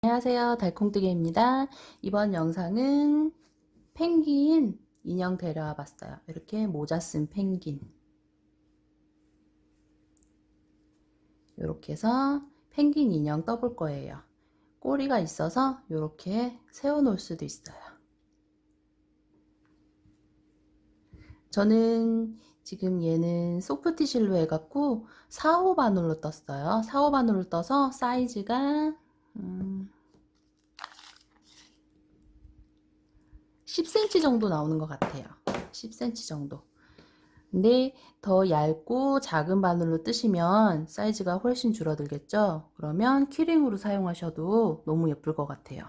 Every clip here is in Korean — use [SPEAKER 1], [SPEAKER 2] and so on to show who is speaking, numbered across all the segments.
[SPEAKER 1] 안녕하세요, 달콩뜨기입니다. 이번 영상은 펭귄 인형 데려와 봤어요. 이렇게 모자 쓴 펭귄. 이렇게 해서 펭귄 인형 떠볼 거예요. 꼬리가 있어서 이렇게 세워 놓을 수도 있어요. 저는 지금 얘는 소프티실로 해갖고 4호 바늘로 떴어요. 4호 바늘로 떠서 사이즈가 10cm 정도 나오는 것 같아요. 10cm 정도. 근데 더 얇고 작은 바늘로 뜨시면 사이즈가 훨씬 줄어들겠죠? 그러면 키링으로 사용하셔도 너무 예쁠 것 같아요.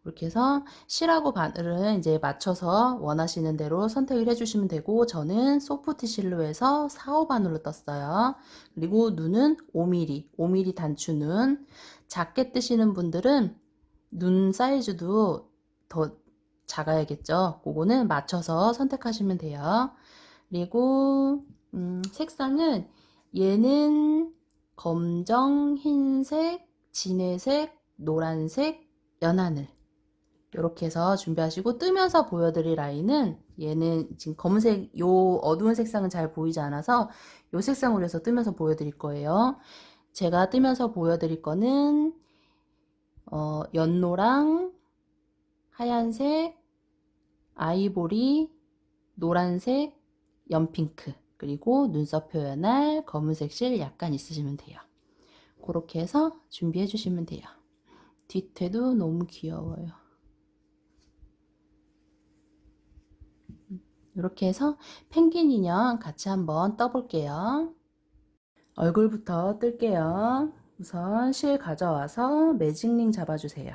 [SPEAKER 1] 그렇게 해서 실하고 바늘은 이제 맞춰서 원하시는 대로 선택을 해주시면 되고, 저는 소프트 실로에서 4호 바늘로 떴어요. 그리고 눈은 5mm, 5mm 단추 눈. 작게 뜨시는 분들은 눈 사이즈도 더 작아야겠죠? 그거는 맞춰서 선택하시면 돼요. 그리고 색상은 얘는 검정, 흰색, 진회색, 노란색, 연하늘 이렇게 해서 준비하시고, 뜨면서 보여드릴 아이는 얘는 지금 검은색, 요 어두운 색상은 잘 보이지 않아서 요 색상으로 해서 뜨면서 보여드릴 거예요. 제가 뜨면서 보여드릴 거는 연노랑 하얀색, 아이보리, 노란색, 연핑크, 그리고 눈썹 표현할 검은색 실 약간 있으시면 돼요. 그렇게 해서 준비해 주시면 돼요. 뒤태도 너무 귀여워요. 이렇게 해서 펭귄 인형 같이 한번 떠볼게요. 얼굴부터 뜰게요. 우선 실 가져와서 매직링 잡아주세요.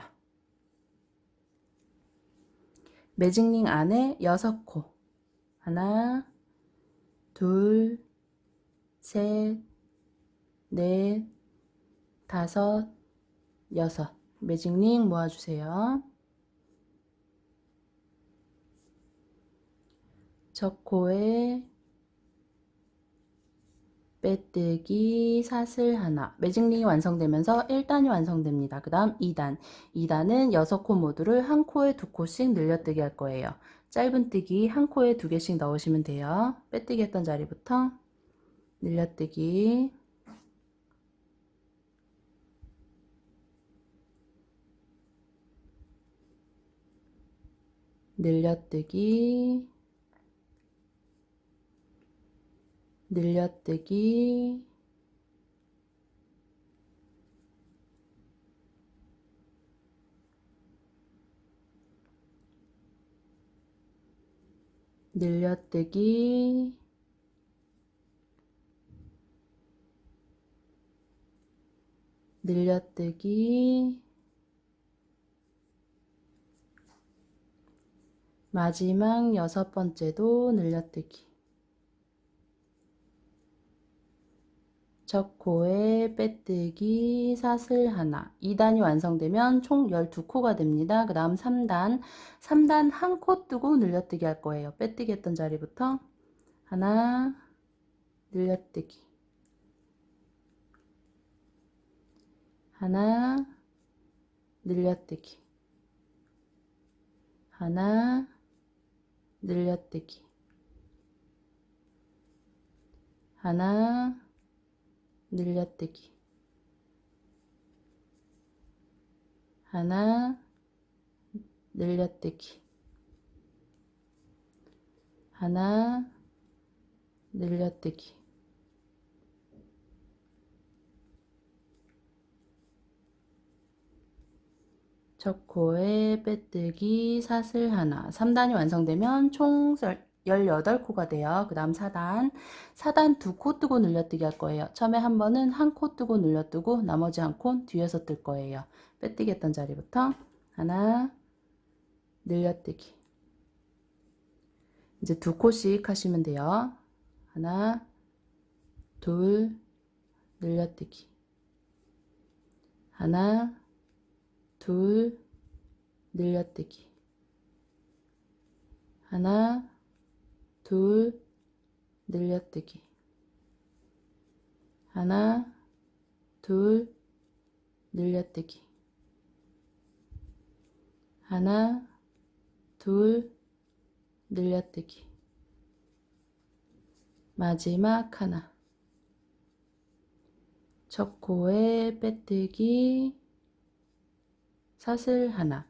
[SPEAKER 1] 매직링 안에 6코. 하나, 둘, 셋, 넷, 다섯, 여섯. 매직링 모아주세요. 첫 코에 빼뜨기 사슬 하나. 매직링이 완성되면서 1단이 완성됩니다. 그 다음 2단. 2단은 6코 모두를 한 코에 2코씩 늘려뜨기 할 거예요. 짧은뜨기 한 코에 2개씩 넣으시면 돼요. 빼뜨기 했던 자리부터 늘려뜨기, 늘려뜨기, 늘려뜨기, 늘려뜨기, 늘려뜨기, 마지막 6번째도 늘려뜨기. 첫 코에 빼뜨기 사슬 하나. 2단이 완성되면 총 12코가 됩니다. 그 다음 3단. 3단 한 코 뜨고 늘려뜨기 할 거예요. 빼뜨기 했던 자리부터 하나, 늘려뜨기, 하나, 늘려뜨기, 하나, 늘려뜨기, 하나, 늘려뜨기, 하나, 늘려뜨기, 하나, 늘려뜨기, 첫 코에 빼뜨기 사슬 하나. 3단이 완성되면 총 18코가 돼요. 그 다음 4단. 4단 2코 뜨고 늘려뜨기 할 거예요. 처음에 한 번은 한 코 뜨고 늘려뜨고 나머지 한 코 뒤에서 뜰 거예요. 빼뜨기 했던 자리부터 하나, 늘려뜨기. 이제 2코씩 하시면 돼요. 하나, 둘, 늘려뜨기. 하나, 둘, 늘려뜨기. 하나, 둘, 늘려뜨기. 하나, 둘, 늘려뜨기. 하나, 둘, 늘려뜨기. 마지막 하나. 첫 코에 빼뜨기, 사슬 하나.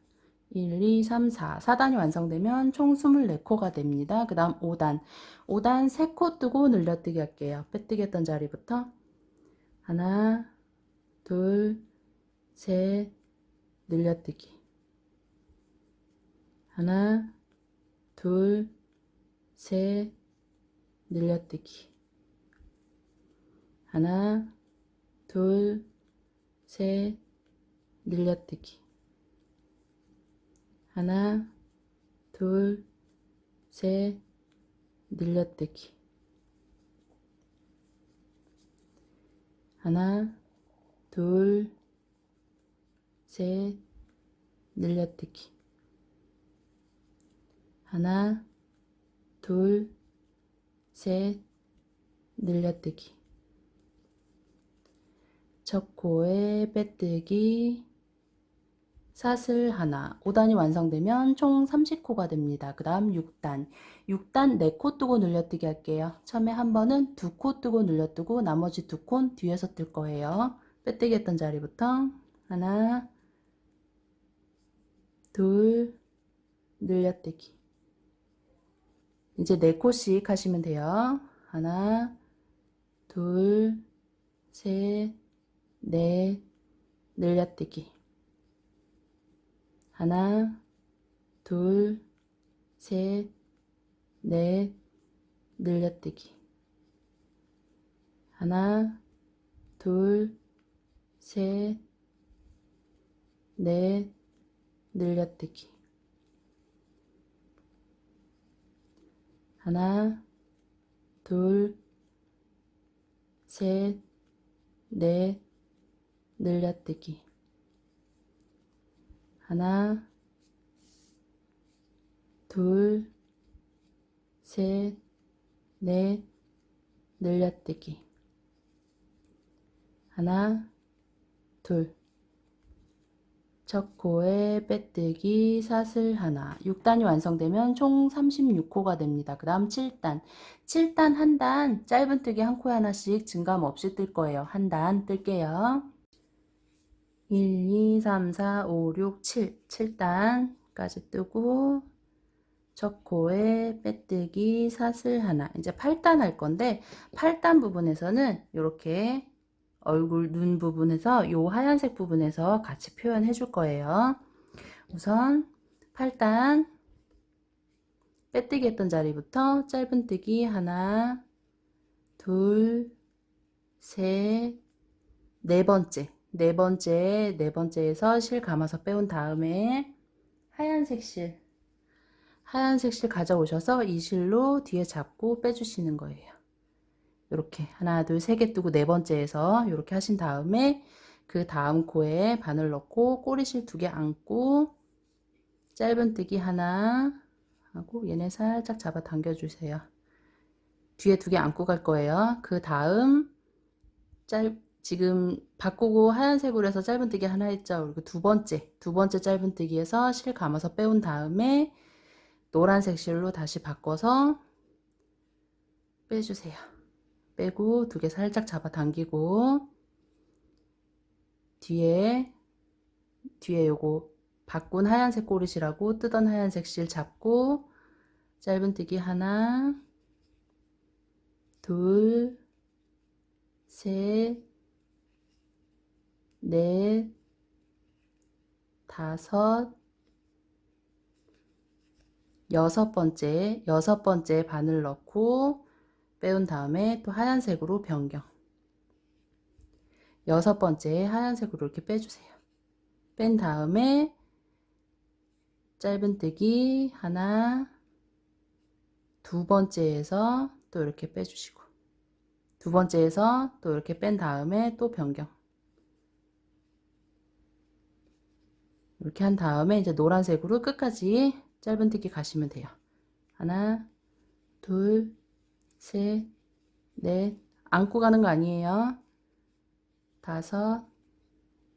[SPEAKER 1] 1, 2, 3, 4. 4단이 완성되면 총 24코가 됩니다. 그 다음 5단. 5단 3코 뜨고 늘려뜨기 할게요. 빼뜨기 했던 자리부터. 하나, 둘, 셋, 늘려뜨기. 하나, 둘, 셋, 늘려뜨기. 하나, 둘, 셋, 늘려뜨기. 하나, 둘, 셋, 늘려뜨기. 하나, 둘, 셋, 늘려뜨기. 하나, 둘, 셋, 늘려뜨기. 첫 코에 빼뜨기, 사슬 하나. 5단이 완성되면 총 30코가 됩니다. 그 다음 6단. 6단 4코 뜨고 늘려뜨기 할게요. 처음에 한 번은 2코 뜨고 늘려뜨고 나머지 2콘 뒤에서 뜰 거예요. 빼뜨기 했던 자리부터 하나, 둘, 늘려뜨기. 이제 4코씩 하시면 돼요. 하나, 둘, 셋, 넷, 늘려뜨기. 하나, 둘, 셋, 넷, 늘려뜨기. 하나, 둘, 셋, 넷, 늘려뜨기. 하나, 둘, 셋, 넷, 늘려뜨기. 하나, 둘, 셋, 넷, 늘려뜨기. 하나, 둘. 첫 코에 빼뜨기, 사슬 하나. 6단이 완성되면 총 36코가 됩니다. 그 다음 7단. 7단 한 단, 짧은뜨기 한 코에 하나씩 증감 없이 뜰 거예요. 한 단 뜰게요. 1, 2, 3, 4, 5, 6, 7. 7단까지 뜨고, 첫 코에 빼뜨기, 사슬 하나. 이제 8단 할 건데, 8단 부분에서는 이렇게 얼굴 눈 부분에서 요 하얀색 부분에서 같이 표현해 줄 거예요. 우선 8단 빼뜨기 했던 자리부터 짧은뜨기 하나, 둘, 셋, 네 번째에서 실 감아서 빼온 다음에 하얀색 실 가져오셔서 이 실로 뒤에 잡고 빼주시는 거예요. 이렇게 하나, 둘, 세 개 뜨고 4번째에서 이렇게 하신 다음에 그 다음 코에 바늘 넣고 꼬리실 2개 안고 짧은뜨기 하나 하고 얘네 살짝 잡아 당겨 주세요. 뒤에 2개 안고 갈 거예요. 그 다음 지금 바꾸고 하얀색으로 해서 짧은뜨기 하나 했죠. 그리고 두 번째 짧은뜨기에서 실 감아서 빼온 다음에 노란색 실로 다시 바꿔서 빼주세요. 빼고 2개 살짝 잡아 당기고 뒤에 요거 바꾼 하얀색 꼬리실하고 뜨던 하얀색 실 잡고 짧은뜨기 하나, 둘, 셋, 넷, 다섯, 여섯 번째 바늘 넣고 빼온 다음에 또 하얀색으로 변경. 6번째 하얀색으로 이렇게 빼주세요. 뺀 다음에 짧은뜨기 하나, 2번째에서 또 이렇게 빼주시고 2번째에서 또 이렇게 뺀 다음에 또 변경. 이렇게 한 다음에 이제 노란색으로 끝까지 짧은뜨기 가시면 돼요. 하나, 둘, 셋, 넷, 안고 가는 거 아니에요. 다섯,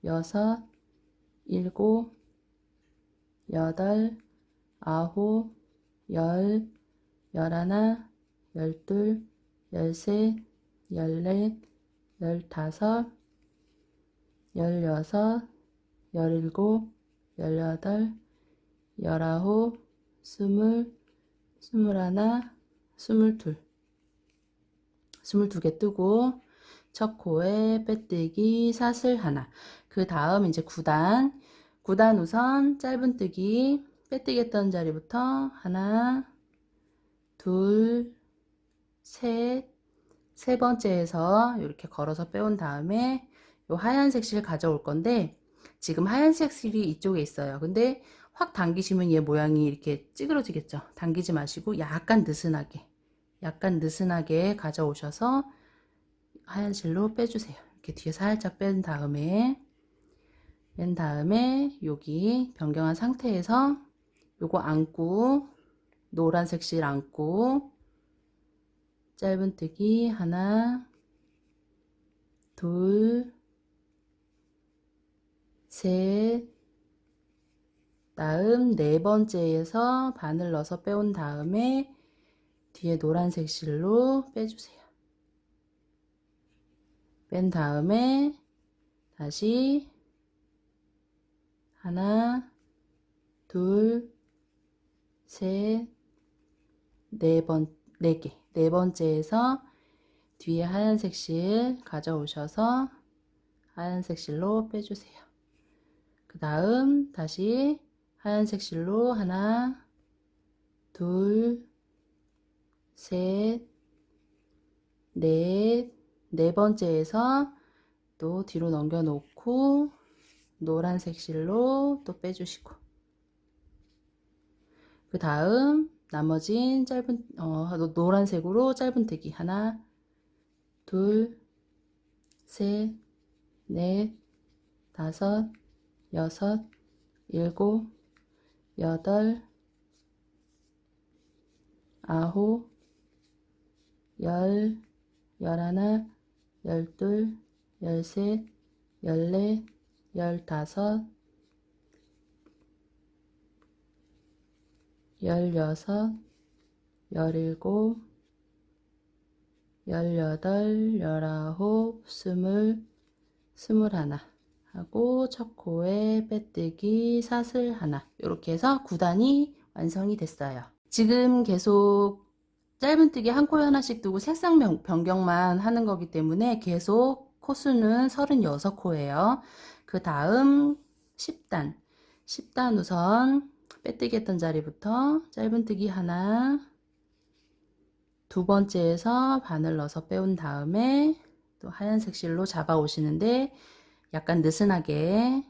[SPEAKER 1] 여섯, 일곱, 여덟, 아홉, 열, 열하나, 열둘, 열셋, 열넷, 열다섯, 열여섯, 열일곱, 열여덟, 열아홉, 스물, 스물하나, 스물둘. 22개 뜨고 첫 코에 빼뜨기 사슬 하나. 그 다음 이제 9단. 9단 우선 짧은뜨기 빼뜨기 했던 자리부터 하나, 둘, 셋, 세 번째에서 이렇게 걸어서 빼온 다음에 요 하얀색 실 가져올 건데 지금 하얀색 실이 이쪽에 있어요. 근데 확 당기시면 얘 모양이 이렇게 찌그러지겠죠. 당기지 마시고 약간 느슨하게 가져오셔서 하얀 실로 빼주세요. 이렇게 뒤에 살짝 뺀 다음에 여기 변경한 상태에서 요거 안고 노란색 실 안고 짧은뜨기 하나, 둘, 셋, 다음 네 번째에서 바늘 넣어서 빼온 다음에 뒤에 노란색 실로 빼주세요. 뺀 다음에 다시 하나, 둘, 셋, 네 개. 네 번째에서 뒤에 하얀색 실 가져오셔서 하얀색 실로 빼주세요. 그 다음 다시 하얀색 실로 하나, 둘, 셋, 넷, 네 번째에서 또 뒤로 넘겨 놓고 노란색 실로 또 빼주시고 그 다음 나머진 노란색으로 짧은뜨기 하나, 둘, 셋, 넷, 다섯, 여섯, 일곱, 여덟, 아홉, 열, 열하나, 열둘, 열셋, 열넷, 열다섯, 열여섯, 열일곱, 열여덟, 열아홉, 스물, 스물하나 하고 첫 코에 빼뜨기 사슬 하나 이렇게 해서 9단이 완성이 됐어요. 지금 계속 짧은뜨기 한 코에 하나씩 두고 색상 변경만 하는 거기 때문에 계속 코수는 36코예요. 그 다음 10단 우선 빼뜨기 했던 자리부터 짧은뜨기 하나, 두 번째에서 바늘 넣어서 빼온 다음에 또 하얀색 실로 잡아 오시는데 약간 느슨하게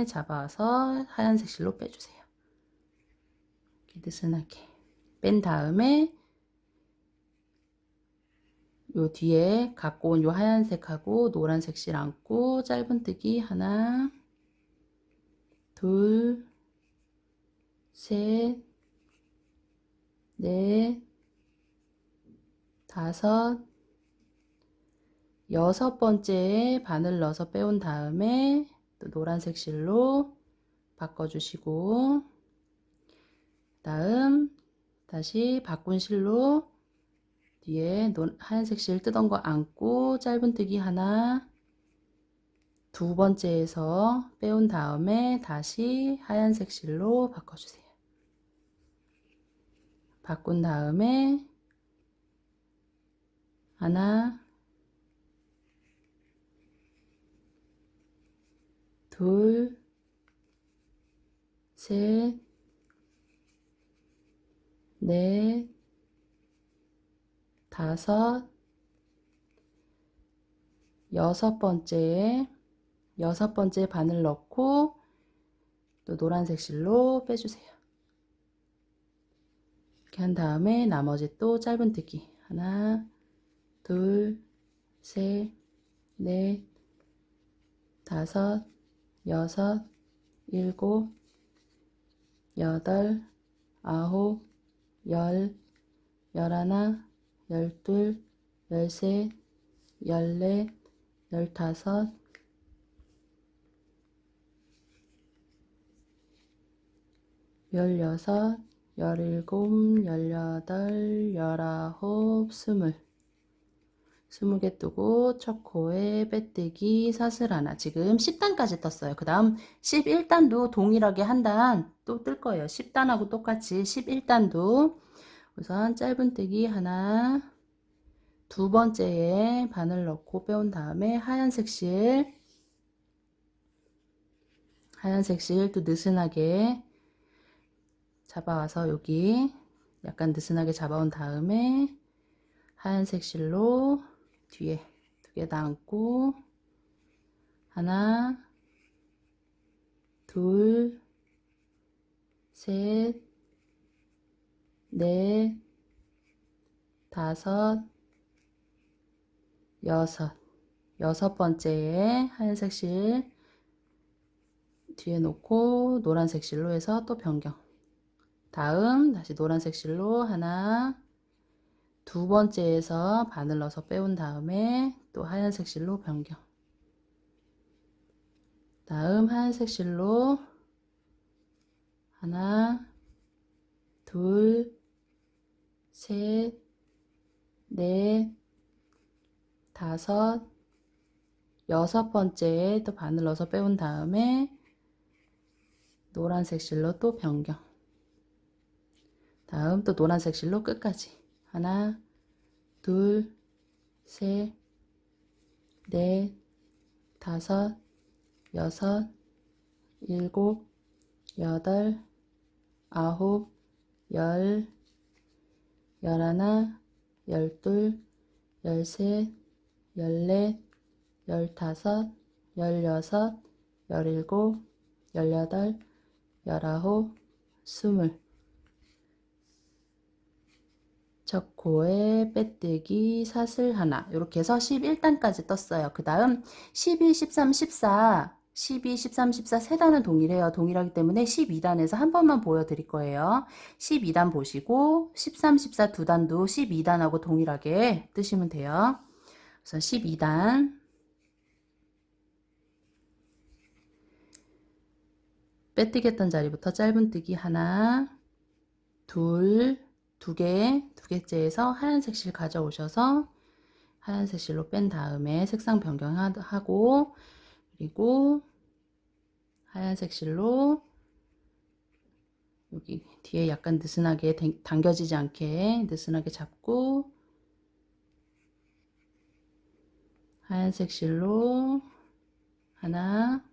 [SPEAKER 1] 잡아서 하얀색 실로 빼주세요. 이렇게 느슨하게 뺀 다음에 요 뒤에 갖고 온 요 하얀색하고 노란색 실 안고 짧은뜨기 하나, 둘, 셋, 넷, 다섯, 여섯 번째에 바늘 넣어서 빼온 다음에 또 노란색 실로 바꿔주시고 다음 다시 바꾼 실로 뒤에 하얀색 실 뜨던 거 안고 짧은뜨기 하나, 두 번째에서 빼온 다음에 다시 하얀색 실로 바꿔주세요. 바꾼 다음에 하나, 둘, 셋, 넷, 다섯, 여섯 번째 바늘 넣고 또 노란색 실로 빼주세요. 이렇게 한 다음에 나머지 또 짧은뜨기 하나, 둘, 셋, 넷, 다섯, 여섯, 일곱, 여덟, 아홉, 열, 열하나, 열둘, 열셋, 열넷, 열다섯, 16, 17, 18, 19, 20. 20개 뜨고 첫 코에 빼뜨기 사슬 하나. 지금 10단까지 떴어요. 그 다음 11단도 동일하게 한 단 또 뜰 거예요. 10단하고 똑같이 11단도 우선 짧은뜨기 하나, 두 번째에 바늘 넣고 빼온 다음에 하얀색 실 또 느슨하게 잡아와서 여기 약간 느슨하게 잡아온 다음에 하얀색 실로 뒤에 두 개 담고 하나, 둘, 셋, 넷, 다섯, 여섯 번째에 하얀색 실 뒤에 놓고 노란색 실로 해서 또 변경. 다음 다시 노란색 실로 하나, 두 번째에서 바늘 넣어서 빼온 다음에 또 하얀색 실로 변경. 다음 하얀색 실로 하나, 둘, 셋, 넷, 다섯, 여섯 번째에 또 바늘 넣어서 빼온 다음에 노란색 실로 또 변경. 다음 또 노란색 실로 끝까지 하나, 둘, 셋, 넷, 다섯, 여섯, 일곱, 여덟, 아홉, 열, 열하나, 열둘, 열셋, 열넷, 열다섯, 열여섯, 열일곱, 열여덟, 열아홉, 20. 첫 코에 빼뜨기 사슬 하나. 이렇게 해서 11단까지 떴어요. 그 다음 12, 13, 14 12, 13, 14 세 단은 동일해요. 동일하기 때문에 12단에서 한 번만 보여드릴 거예요. 12단 보시고 13, 14 두 단도 12단하고 동일하게 뜨시면 돼요. 우선 12단 빼뜨겠던 자리부터 짧은뜨기 하나, 둘, 두 개째에서 하얀색 실 가져오셔서 하얀색 실로 뺀 다음에 색상 변경하고 그리고 하얀색 실로 여기 뒤에 약간 느슨하게 당겨지지 않게 느슨하게 잡고 하얀색 실로 하나,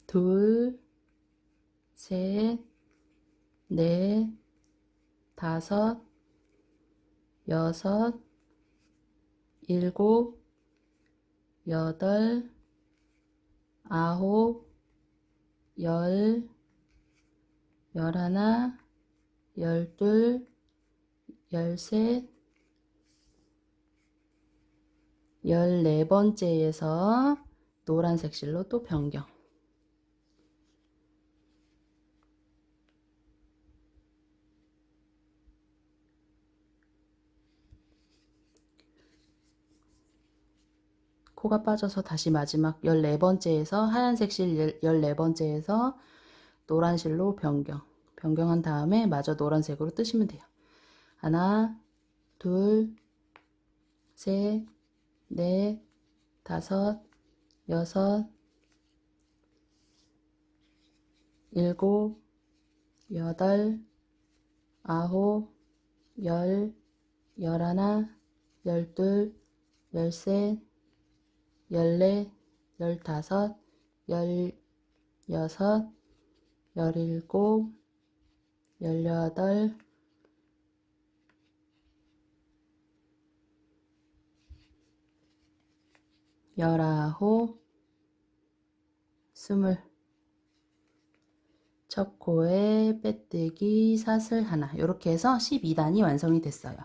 [SPEAKER 1] 둘, 셋, 넷, 다섯, 여섯, 일곱, 여덟, 아홉, 열, 열하나, 열둘, 열셋, 14번째에서 노란색 실로 또 변경. 코가 빠져서 다시 마지막 14번째에서 하얀색 실 14번째에서 노란 실로 변경. 변경한 다음에 마저 노란색으로 뜨시면 돼요. 하나, 둘, 셋, 넷, 다섯, 여섯, 일곱, 여덟, 아홉, 열, 열하나, 열둘, 열셋, 열넷, 열다섯, 열여섯, 열일곱, 열여덟, 열아홉, 20. 첫 코에 빼뜨기 사슬 하나. 이렇게 해서 12단이 완성이 됐어요.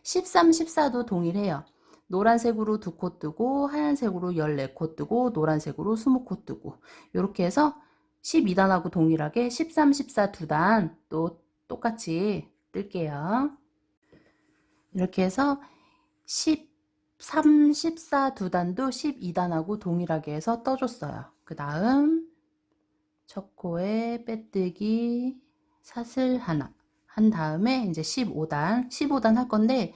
[SPEAKER 1] 13, 14도 동일해요. 노란색으로 2코 뜨고 하얀색으로 14코 뜨고 노란색으로 20코 뜨고 이렇게 해서 12단하고 동일하게 13, 14 두 단 또 똑같이 뜰게요. 이렇게 해서 13, 14 두 단도 12단하고 동일하게 해서 떠줬어요. 그 다음 첫 코에 빼뜨기 사슬 하나 한 다음에 이제 15단 할 건데,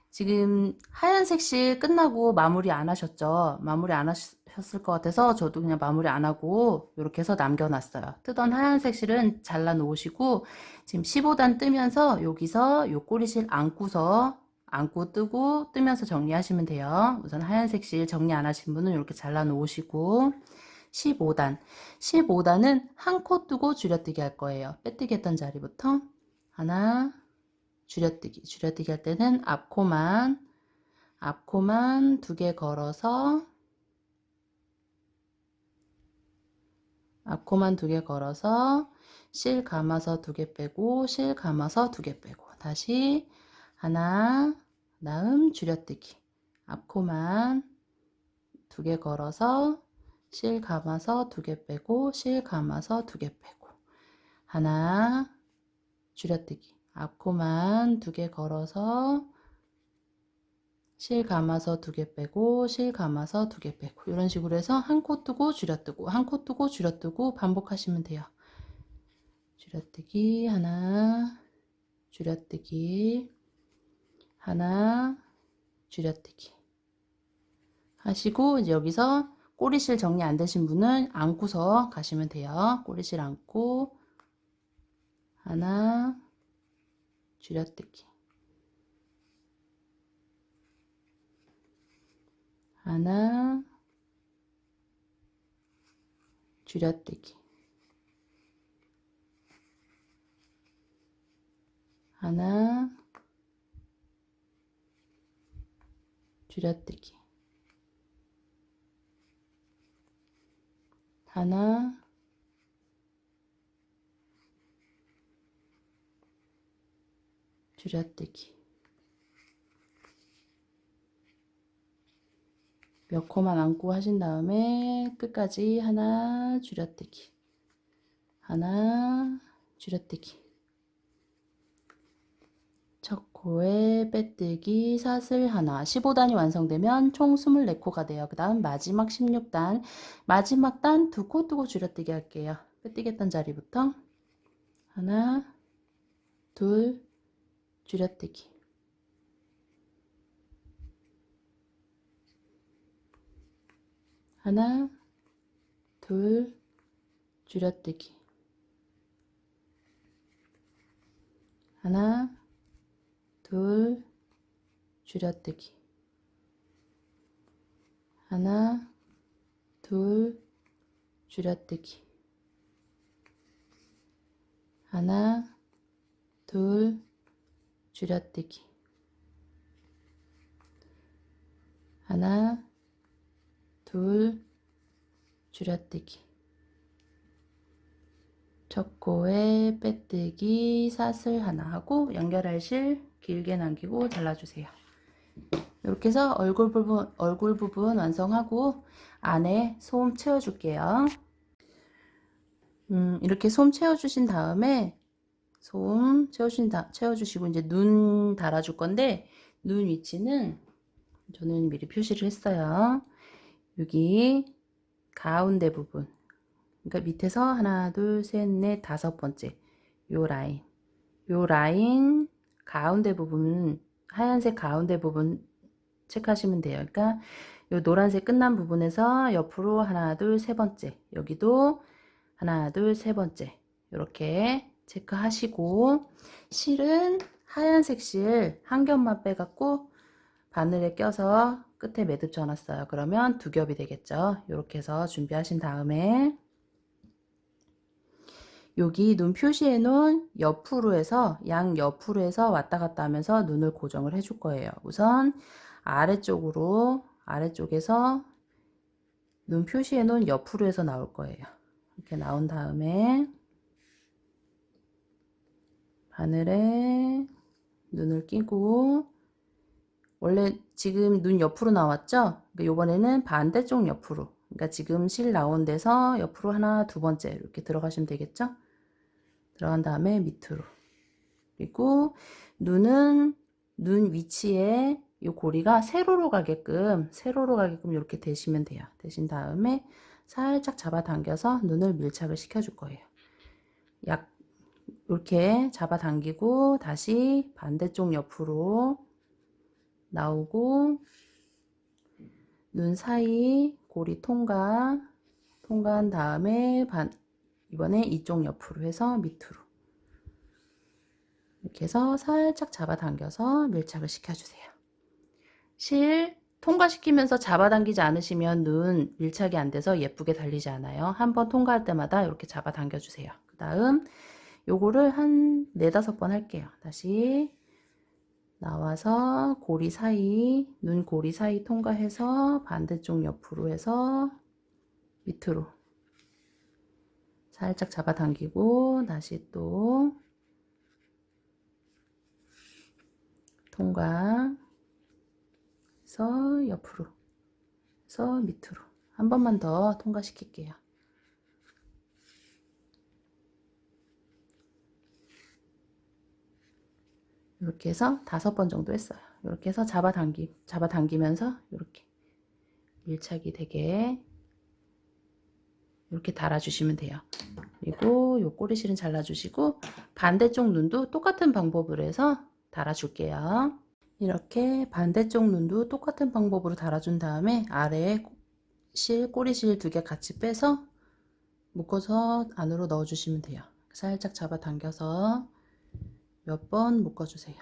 [SPEAKER 1] 지금 하얀색 실 끝나고 마무리 안 하셨죠? 마무리 안 하셨을 것 같아서 저도 그냥 마무리 안 하고 이렇게 해서 남겨놨어요. 뜨던 하얀색 실은 잘라 놓으시고, 지금 15단 뜨면서 여기서 요 꼬리실 안고 뜨고 뜨면서 정리하시면 돼요. 우선 하얀색 실 정리 안 하신 분은 이렇게 잘라 놓으시고, 15단은 한 코 뜨고 줄여뜨기 할 거예요. 빼뜨기 했던 자리부터 하나, 줄여뜨기 할 때는 앞코만 두 개 걸어서, 실 감아서 두 개 빼고, 실 감아서 두 개 빼고, 다시 하나, 다음 줄여뜨기, 앞코만 두 개 걸어서 실 감아서 두 개 빼고, 실 감아서 두 개 빼고, 하나, 줄여뜨기, 앞코만 두 개 걸어서 실 감아서 두 개 빼고, 실 감아서 두 개 빼고, 이런 식으로 해서 한 코 뜨고 줄여뜨고, 한 코 뜨고 줄여뜨고 반복하시면 돼요. 줄여뜨기 하나, 줄여뜨기 하나, 줄여뜨기 하시고, 이제 여기서 꼬리실 정리 안 되신 분은 안고서 가시면 돼요. 꼬리실 안고 하나, 줄여뜨기 하나, 줄여뜨기 하나, 줄여뜨기 하나, 줄여뜨기 몇 코만 안고 하신 다음에 끝까지 하나, 줄여뜨기 하나, 줄여뜨기 첫 코에 빼뜨기 사슬 하나, 15단이 완성되면 총 24코가 돼요. 그 다음 마지막 16단, 마지막 단 두 코 뜨고 줄여뜨기 할게요. 빼뜨기 했던 자리부터 하나, 둘, 줄여뜨기 하나, 둘, 줄여뜨기 하나, 둘, 줄여뜨기 하나, 둘, 줄여뜨기 하나, 둘, 줄여뜨기 하나, 둘, 줄여뜨기 첫 코에 빼뜨기 사슬 하나 하고 연결할 실 길게 남기고 잘라주세요. 이렇게 해서 얼굴 부분 완성하고 안에 솜 채워줄게요. 이렇게 솜 채워주신 다음에 채워주시고 이제 눈 달아줄 건데, 눈 위치는 저는 미리 표시를 했어요. 여기 가운데 부분, 그러니까 밑에서 하나, 둘, 셋, 넷, 다섯 번째 요 라인 가운데 부분, 하얀색 가운데 부분 체크하시면 돼요. 그러니까 요 노란색 끝난 부분에서 옆으로 하나, 둘, 세 번째, 여기도 하나, 둘, 세 번째 이렇게 체크하시고, 실은 하얀색 실 한 겹만 빼갖고 바늘에 껴서 끝에 매듭 져놨어요. 그러면 두 겹이 되겠죠. 이렇게 해서 준비하신 다음에 여기 눈 표시해 놓은 옆으로 해서 양옆으로 해서 왔다 갔다 하면서 눈을 고정을 해줄 거예요. 우선 아래쪽에서 눈 표시해 놓은 옆으로 해서 나올 거예요. 이렇게 나온 다음에 바늘에 눈을 끼고, 원래 지금 눈 옆으로 나왔죠? 그러니까 요번에는 반대쪽 옆으로, 그러니까 지금 실 나온 데서 옆으로 하나, 두 번째 이렇게 들어가시면 되겠죠? 들어간 다음에 밑으로, 그리고 눈은 눈 위치에 이 고리가 세로로 가게끔 이렇게 대시면 돼요. 대신 다음에 살짝 잡아당겨서 눈을 밀착을 시켜줄 거예요. 약 이렇게 잡아당기고 다시 반대쪽 옆으로 나오고 눈 사이 고리 통과한 다음에 이번에 이쪽 옆으로 해서 밑으로 이렇게 해서 살짝 잡아당겨서 밀착을 시켜주세요. 실 통과시키면서 잡아당기지 않으시면 눈 밀착이 안 돼서 예쁘게 달리지 않아요. 한번 통과할 때마다 이렇게 잡아당겨 주세요. 그 다음 요거를 한 4-5번 할게요. 다시 나와서 눈 고리 사이 통과해서 반대쪽 옆으로 해서 밑으로 살짝 잡아당기고 다시 또 통과 해서 옆으로 해서 밑으로 한 번만 더 통과시킬게요. 이렇게 해서 5번 정도 했어요. 이렇게 해서 잡아당기면서 이렇게 밀착이 되게 이렇게 달아주시면 돼요. 그리고 요 꼬리실은 잘라주시고 반대쪽 눈도 똑같은 방법으로 해서 달아줄게요. 이렇게 반대쪽 눈도 똑같은 방법으로 달아준 다음에 아래에 꼬리실 2개 같이 빼서 묶어서 안으로 넣어주시면 돼요. 살짝 잡아당겨서 몇 번 묶어주세요.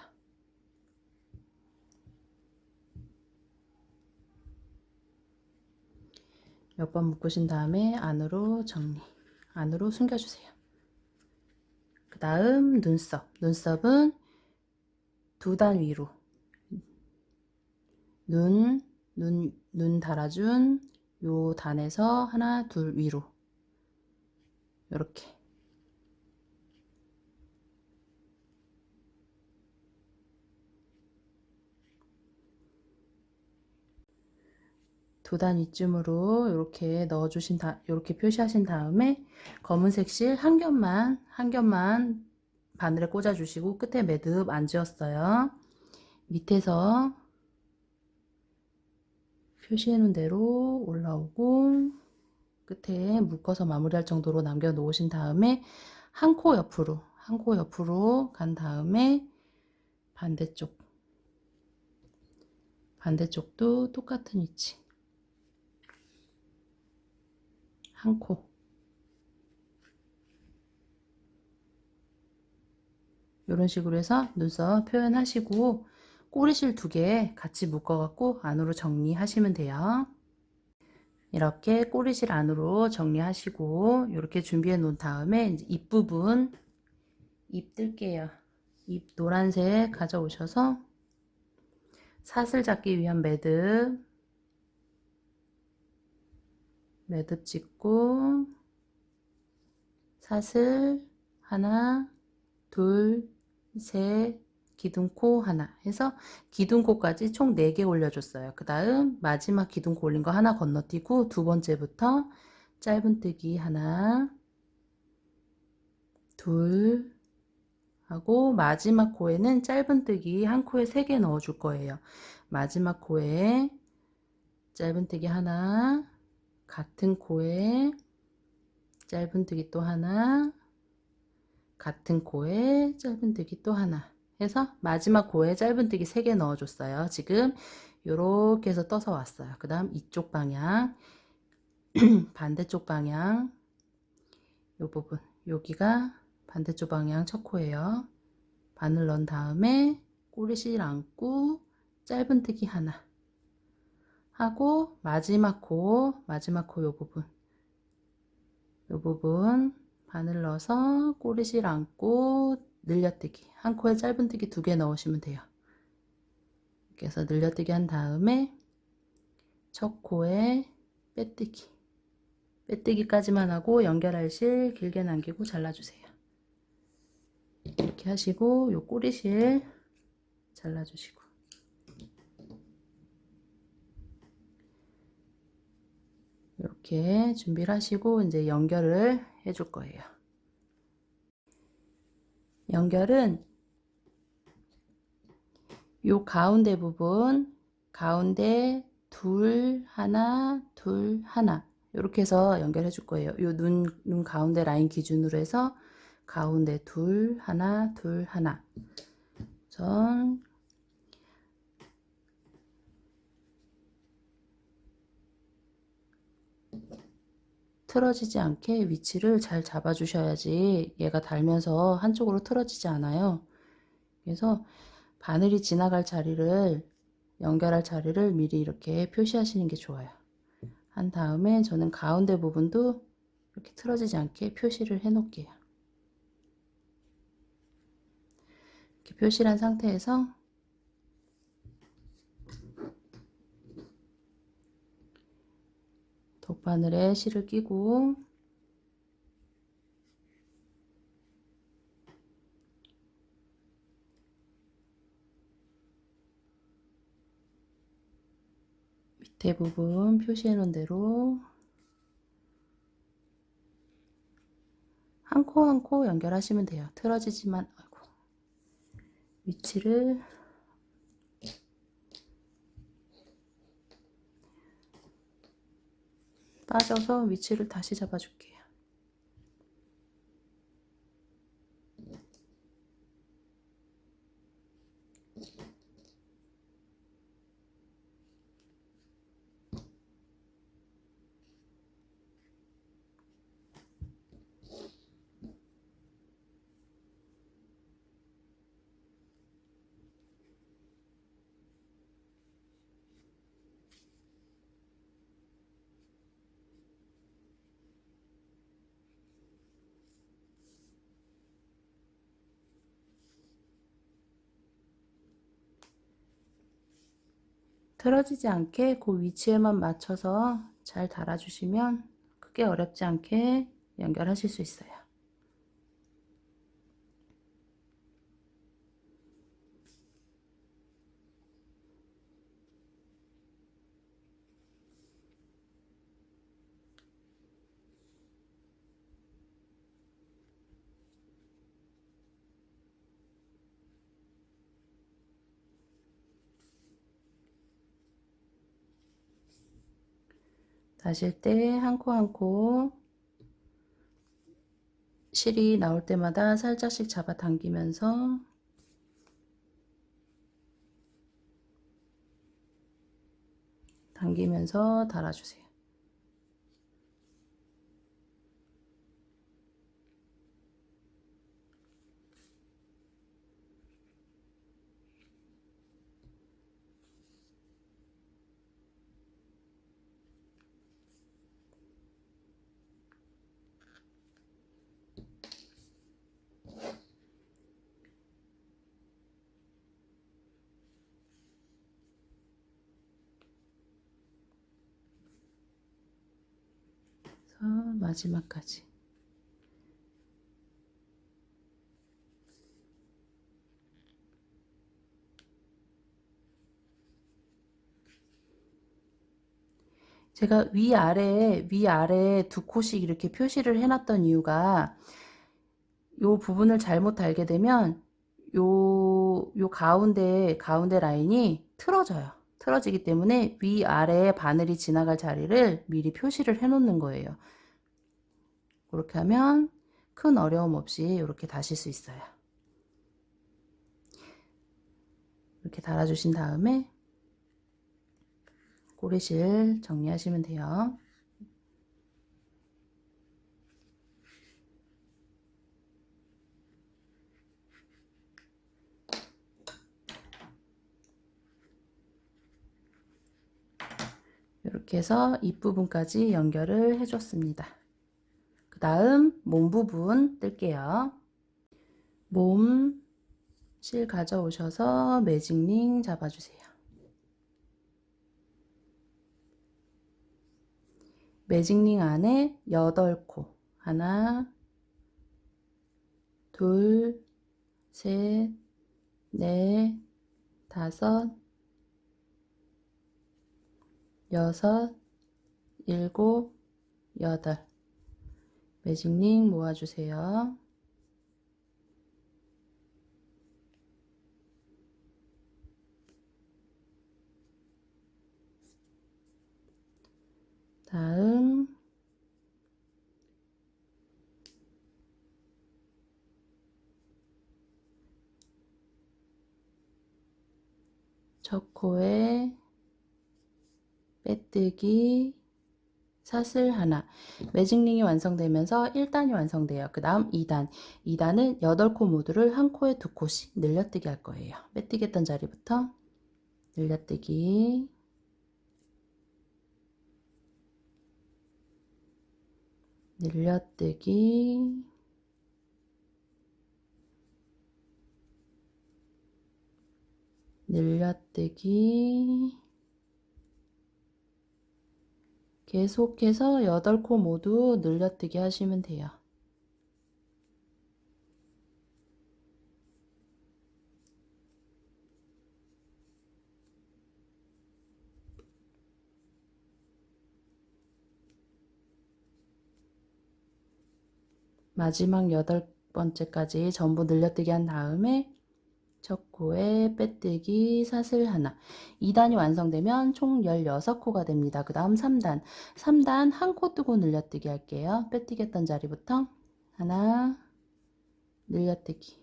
[SPEAKER 1] 몇 번 묶으신 다음에 안으로 안으로 숨겨주세요. 그 다음 눈썹은 2단 위로 눈 달아준 요 단에서 하나 둘 위로 이렇게 두 단 이쯤으로 이렇게 넣어주신 이렇게 표시하신 다음에 검은색 실 한 겹만 바늘에 꽂아주시고 끝에 매듭 안 지었어요. 밑에서 표시해 놓은 대로 올라오고 끝에 묶어서 마무리할 정도로 남겨 놓으신 다음에 한 코 옆으로 간 다음에 반대쪽도 똑같은 위치 한 코 이런 식으로 해서 눈썹 표현하시고 꼬리실 2개 같이 묶어 갖고 안으로 정리하시면 돼요. 이렇게 꼬리실 안으로 정리하시고 이렇게 준비해 놓은 다음에 이제 입 부분 입 뜰게요. 입 노란색 가져오셔서 사슬 잡기 위한 매듭 찍고 사슬 하나 둘 셋 기둥코 하나 해서 기둥코까지 총 4개 올려줬어요. 그 다음 마지막 기둥코 올린 거 하나 건너뛰고 2번째부터 짧은뜨기 하나 둘 하고 마지막 코에는 짧은뜨기 한 코에 3개 넣어 줄 거예요. 마지막 코에 짧은뜨기 하나 같은 코에 짧은뜨기 또 하나 같은 코에 짧은뜨기 또 하나 해서 마지막 코에 짧은뜨기 3개 넣어줬어요. 지금 이렇게 해서 떠서 왔어요. 그 다음 이쪽 방향 반대쪽 방향 이 부분 여기가 반대쪽 방향 첫 코예요. 바늘 넣은 다음에 꼬리실 안고 짧은뜨기 하나 하고 마지막 코 이 부분 바늘 넣어서 꼬리실 안고 늘려뜨기 한 코에 짧은뜨기 2개 넣으시면 돼요. 이렇게 해서 늘려뜨기 한 다음에 첫 코에 빼뜨기까지만 하고 연결할 실 길게 남기고 잘라주세요. 이렇게 하시고 요 꼬리실 잘라주시고 이렇게 준비를 하시고 이제 연결을 해줄 거예요. 연결은 요 가운데 부분 가운데 둘 하나 이렇게 해서 연결해 줄 거예요. 요 눈 가운데 라인 기준으로 해서 가운데 둘, 하나, 둘, 하나. 전 틀어지지 않게 위치를 잘 잡아 주셔야지 얘가 달면서 한쪽으로 틀어지지 않아요. 그래서 바늘이 지나갈 자리를, 연결할 자리를 미리 이렇게 표시하시는 게 좋아요. 한 다음에 저는 가운데 부분도 이렇게 틀어지지 않게 표시를 해 놓을게요. 이렇게 표시를 한 상태에서 돗바늘에 실을 끼고 밑에 부분 표시해 놓은 대로 한 코 한 코 연결하시면 돼요. 틀어지지만, 아이고, 위치를 빠져서 위치를 다시 잡아줄게요. 틀어지지 않게 그 위치에만 맞춰서 잘 달아주시면 크게 어렵지 않게 연결하실 수 있어요. 다실 때 한 코 한 코 실이 나올 때마다 살짝씩 잡아 당기면서 달아주세요. 그래서 마지막까지. 제가 위아래 두 코씩 이렇게 표시를 해놨던 이유가, 요 부분을 잘못 달게 되면 요 가운데 라인이 틀어져요. 틀어지기 때문에 위아래에 바늘이 지나갈 자리를 미리 표시를 해 놓는 거예요. 그렇게 하면 큰 어려움 없이 이렇게 다실 수 있어요. 이렇게 달아주신 다음에 꼬리실 정리하시면 돼요. 이렇게 해서 입부분까지 연결을 해줬습니다. 그 다음 몸 부분 뜰게요. 몸 실 가져오셔서 매직링 잡아주세요. 매직링 안에 8코, 하나, 둘, 셋, 넷, 다섯, 여섯, 일곱, 여덟. 매직링 모아주세요. 다음 첫 코에 빼뜨기 사슬 하나. 매직링이 완성되면서 1단이 완성돼요. 그 다음 2단. 2단은 8코 모두를 한 코에 2코씩 늘려뜨기 할 거예요. 빼뜨기 했던 자리부터 늘려뜨기, 늘려뜨기, 늘려뜨기. 계속해서 8코 모두 늘려뜨기 하시면 돼요. 마지막 8번째까지 전부 늘려뜨기 한 다음에 첫 코에 빼뜨기 사슬 하나. 2단이 완성되면 총 16코가 됩니다. 그 다음 3단. 3단 한 코 뜨고 늘려뜨기 할게요. 빼뜨기 했던 자리부터 하나, 늘려뜨기,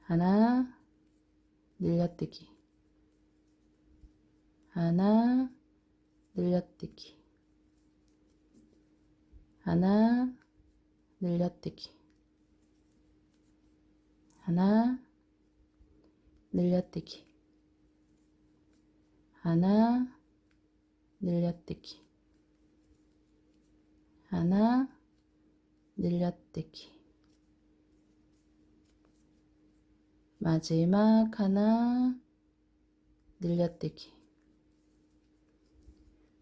[SPEAKER 1] 하나, 늘려뜨기, 하나, 늘려뜨기, 하나, 늘려뜨기, 하나, 늘려뜨기, 하나, 늘려뜨기, 하나, 늘려뜨기, 마지막 하나, 늘려뜨기.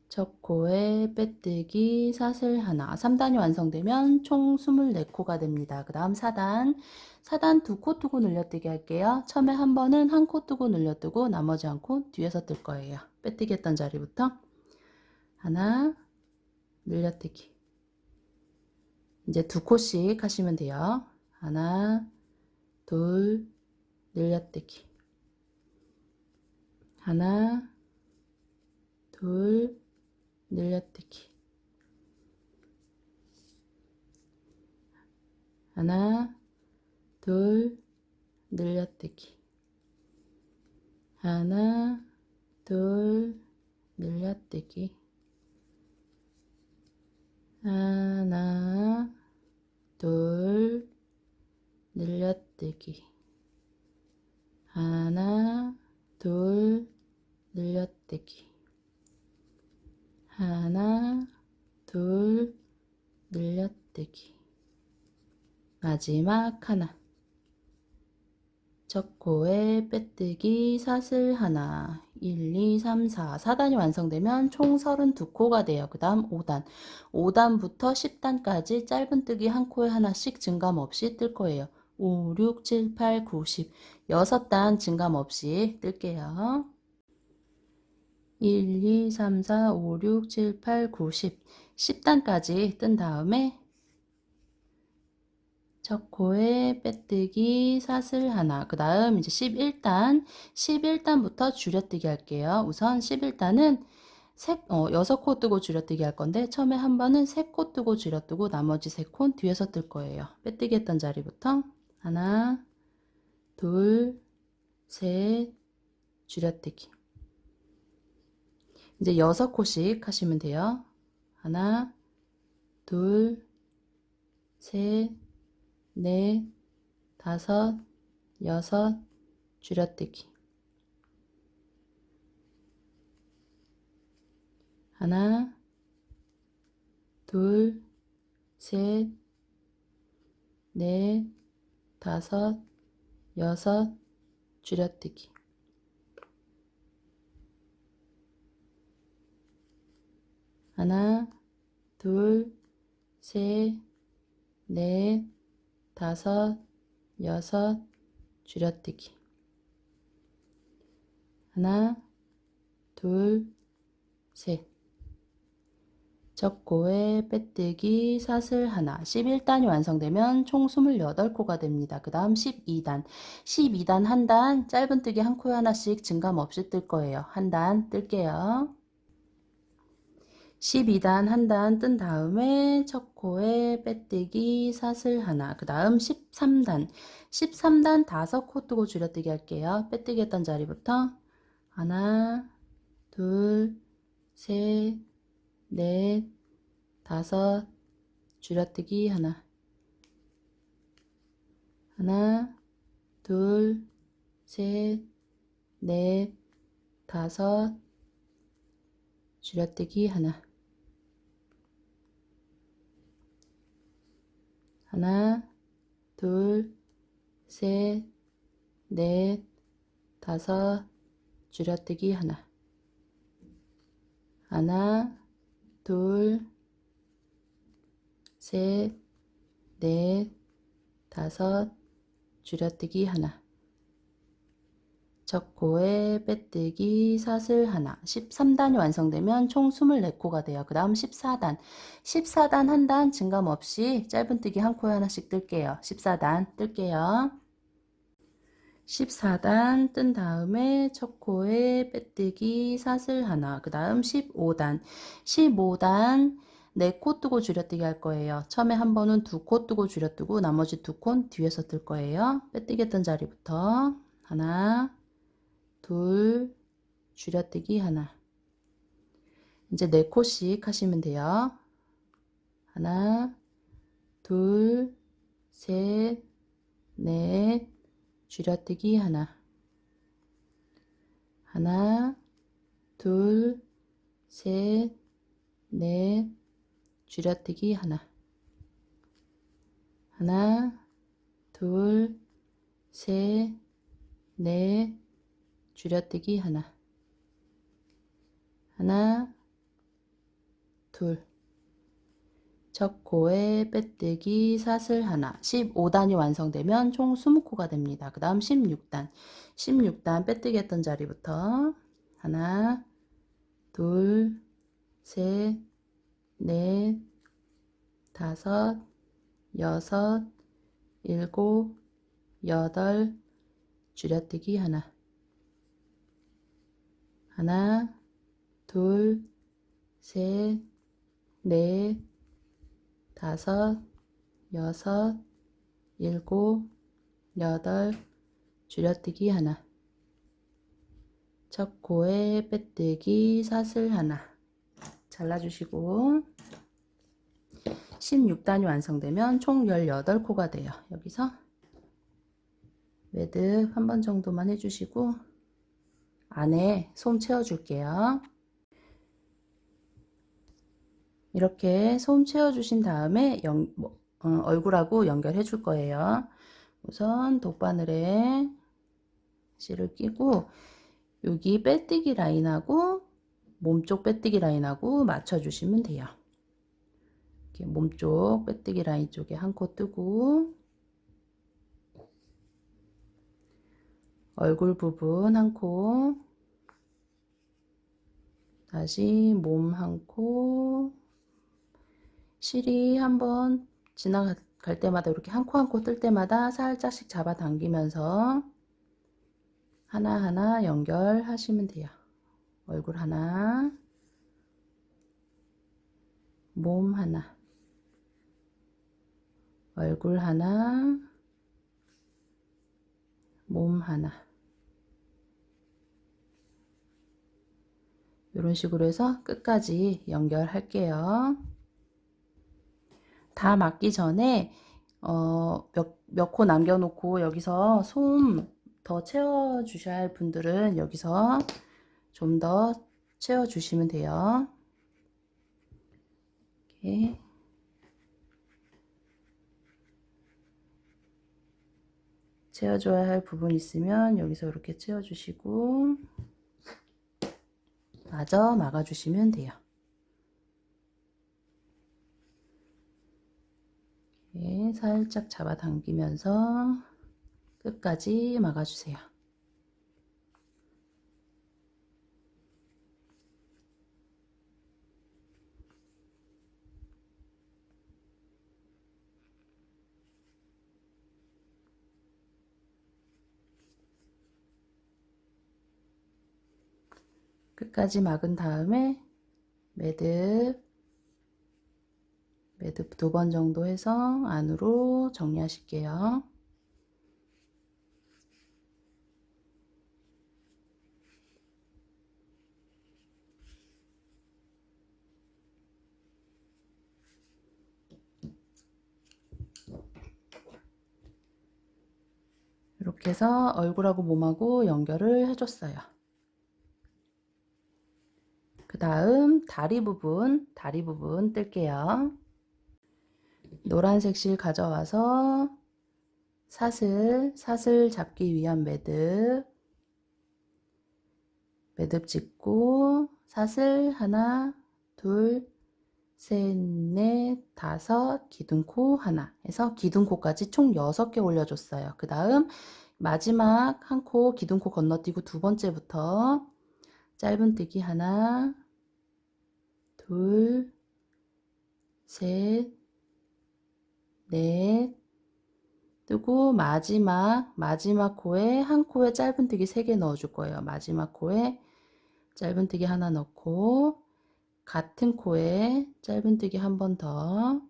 [SPEAKER 1] 첫 코에 빼뜨기 사슬 하나. 3단이 완성되면 총 24코가 됩니다. 그 다음 4단. 4단 2코 뜨고 늘려뜨기 할게요. 처음에 한 번은 한 코 뜨고 늘려뜨고 나머지 한 코 뒤에서 뜰 거예요. 빼뜨기 했던 자리부터 하나, 늘려뜨기. 이제 2코씩 하시면 돼요. 하나, 둘, 늘려뜨기. 하나, 둘, 늘려뜨기. 하나, 둘, 늘려뜨기. 하나, 둘, 늘려뜨기. 하나, 둘, 늘려뜨기. 하나, 둘, 늘려뜨기. 하나, 둘, 늘려뜨기. 마지막 하나. 첫 코에 빼뜨기 사슬 하나. 1, 2, 3, 4. 4단이 완성되면 총 32코가 돼요. 그 다음 5단. 5단부터 10단까지 짧은뜨기 한 코에 하나씩 증감 없이 뜰 거예요. 5, 6, 7, 8, 9, 10. 6단 증감 없이 뜰게요. 1, 2, 3, 4, 5, 6, 7, 8, 9, 10. 10단까지 뜬 다음에 첫 코에 빼뜨기 사슬 하나. 그 다음 이제 11단. 11단부터 줄여뜨기 할게요. 우선 11단은 6코 뜨고 줄여뜨기 할 건데 처음에 한 번은 3코 뜨고 줄여뜨고 나머지 3코 뒤에서 뜰 거예요. 빼뜨기 했던 자리부터 하나, 둘, 셋, 줄여뜨기. 이제 6코씩 하시면 돼요. 하나, 둘, 셋, 넷, 다섯, 여섯, 줄여뜨기. 하나, 둘, 셋, 넷, 다섯, 여섯, 줄여뜨기. 하나, 둘, 셋, 넷, 다섯, 여섯, 줄여뜨기. 하나, 둘, 셋. 첫 코에 빼뜨기 사슬 하나. 11단이 완성되면 총 28코가 됩니다. 그 다음 12단. 12단 한 단 짧은뜨기 한 코에 하나씩 증감 없이 뜰 거예요. 한 단 뜰게요. 12단 한 단 뜬 다음에 첫 코에 빼뜨기 사슬 하나, 그 다음 13단 5코 뜨고 줄여뜨기 할게요. 빼뜨기 했던 자리부터 하나, 둘, 셋, 넷, 다섯, 줄여뜨기 하나, 하나, 둘, 셋, 넷, 다섯, 줄여뜨기 하나, 하나, 둘, 셋, 넷, 다섯, 줄여뜨기 하나, 하나, 둘, 셋, 넷, 다섯, 줄여뜨기 하나, 첫 코에 빼뜨기 사슬 하나, 13단이 완성되면 총 24코가 돼요. 그 다음 14단 한 단 증감 없이 짧은뜨기 한 코에 하나씩 뜰게요. 14단 뜰게요. 14단 뜬 다음에 첫 코에 빼뜨기 사슬 하나, 그 다음 15단 4코 뜨고 줄여뜨기 할 거예요. 처음에 한 번은 2코 뜨고 줄여뜨고 나머지 2코 뒤에서 뜰 거예요. 빼뜨기 했던 자리부터 하나, 둘, 줄여뜨기 하나. 이제 4코씩 하시면 돼요. 하나, 둘, 셋, 넷, 줄여뜨기 하나. 하나, 둘, 셋, 넷, 줄여뜨기 하나. 하나, 둘, 셋, 넷, 줄여뜨기 하나. 하나, 둘. 첫 코에 빼뜨기 사슬 하나. 15단이 완성되면 총 20코가 됩니다. 그 다음 16단 빼뜨기 했던 자리부터 하나, 둘, 셋, 넷, 다섯, 여섯, 일곱, 여덟, 줄여뜨기 하나. 하나, 둘, 셋, 넷, 다섯, 여섯, 일곱, 여덟, 줄여뜨기 하나. 첫 코에 빼뜨기 사슬 하나. 잘라주시고 16단이 완성되면 총 18코가 돼요. 여기서 매듭 한 번 정도만 해주시고 안에 솜 채워줄게요. 이렇게 솜 채워주신 다음에 얼굴하고 연결해 줄 거예요. 우선 돗바늘에 실을 끼고 여기 빼뜨기 라인하고 몸쪽 빼뜨기 라인하고 맞춰주시면 돼요. 이렇게 몸쪽 빼뜨기 라인 쪽에 한 코 뜨고 얼굴 부분 한 코, 다시 몸 한 코, 실이 한번 지나갈 때마다 이렇게 한 코 한 코 뜰 때마다 살짝씩 잡아 당기면서 하나하나 연결하시면 돼요. 얼굴 하나, 몸 하나, 얼굴 하나, 몸 하나. 이런 식으로 해서 끝까지 연결할게요. 다 맞기 전에 몇 코 남겨놓고 여기서 솜 더 채워 주셔야 할 분들은 여기서 좀 더 채워 주시면 돼요. 이렇게 채워줘야 할 부분 있으면 여기서 이렇게 채워주시고 마저 막아주시면 돼요. 이렇게 살짝 잡아당기면서 끝까지 막아주세요. 끝까지 막은 다음에 매듭, 매듭 2번 정도 해서 안으로 정리하실게요. 이렇게 해서 얼굴하고 몸하고 연결을 해줬어요. 그 다음 다리 부분 뜰게요. 노란색 실 가져와서 사슬 잡기 위한 매듭 찍고 사슬 하나, 둘, 셋, 넷, 다섯, 기둥코 하나 해서 기둥코까지 총 6개 올려줬어요. 그 다음 마지막 한 코 기둥코 건너뛰고 2번째부터 짧은뜨기 하나, 둘, 셋, 넷, 뜨고 마지막 코에 한 코에 짧은뜨기 3개 넣어줄 거예요. 마지막 코에 짧은뜨기 하나 넣고 같은 코에 짧은뜨기 한 번 더,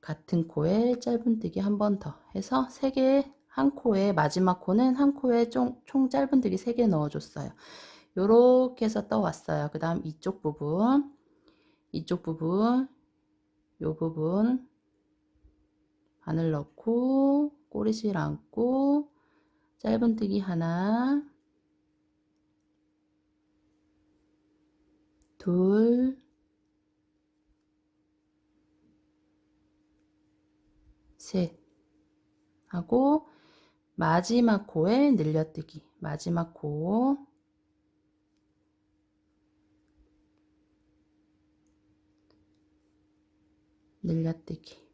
[SPEAKER 1] 같은 코에 짧은뜨기 한 번 더 해서 3개, 한 코에 마지막 코는 한 코에 총 짧은뜨기 3개 넣어줬어요. 요렇게 해서 떠왔어요. 그 다음 이쪽 부분, 요 부분 바늘 넣고 꼬리실 안고 짧은뜨기 하나, 둘, 셋 하고 마지막 코에 늘려뜨기, 마지막 코 늘려뜨기.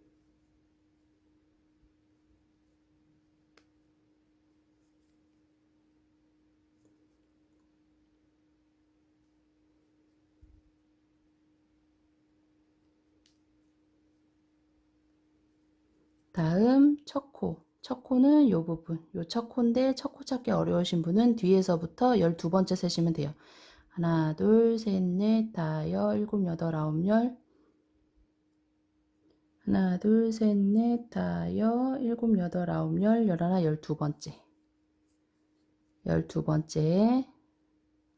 [SPEAKER 1] 다음 첫 코는 요 부분, 요 첫 코인데 첫 코 찾기 어려우신 분은 뒤에서부터 12번째 세시면 돼요. 하나, 둘, 셋, 넷, 다, 여, 일곱, 여덟, 아홉, 열. 하나, 둘, 셋, 넷, 다, 여, 일곱, 여덟, 아홉, 열, 열하나, 12번째. 12번째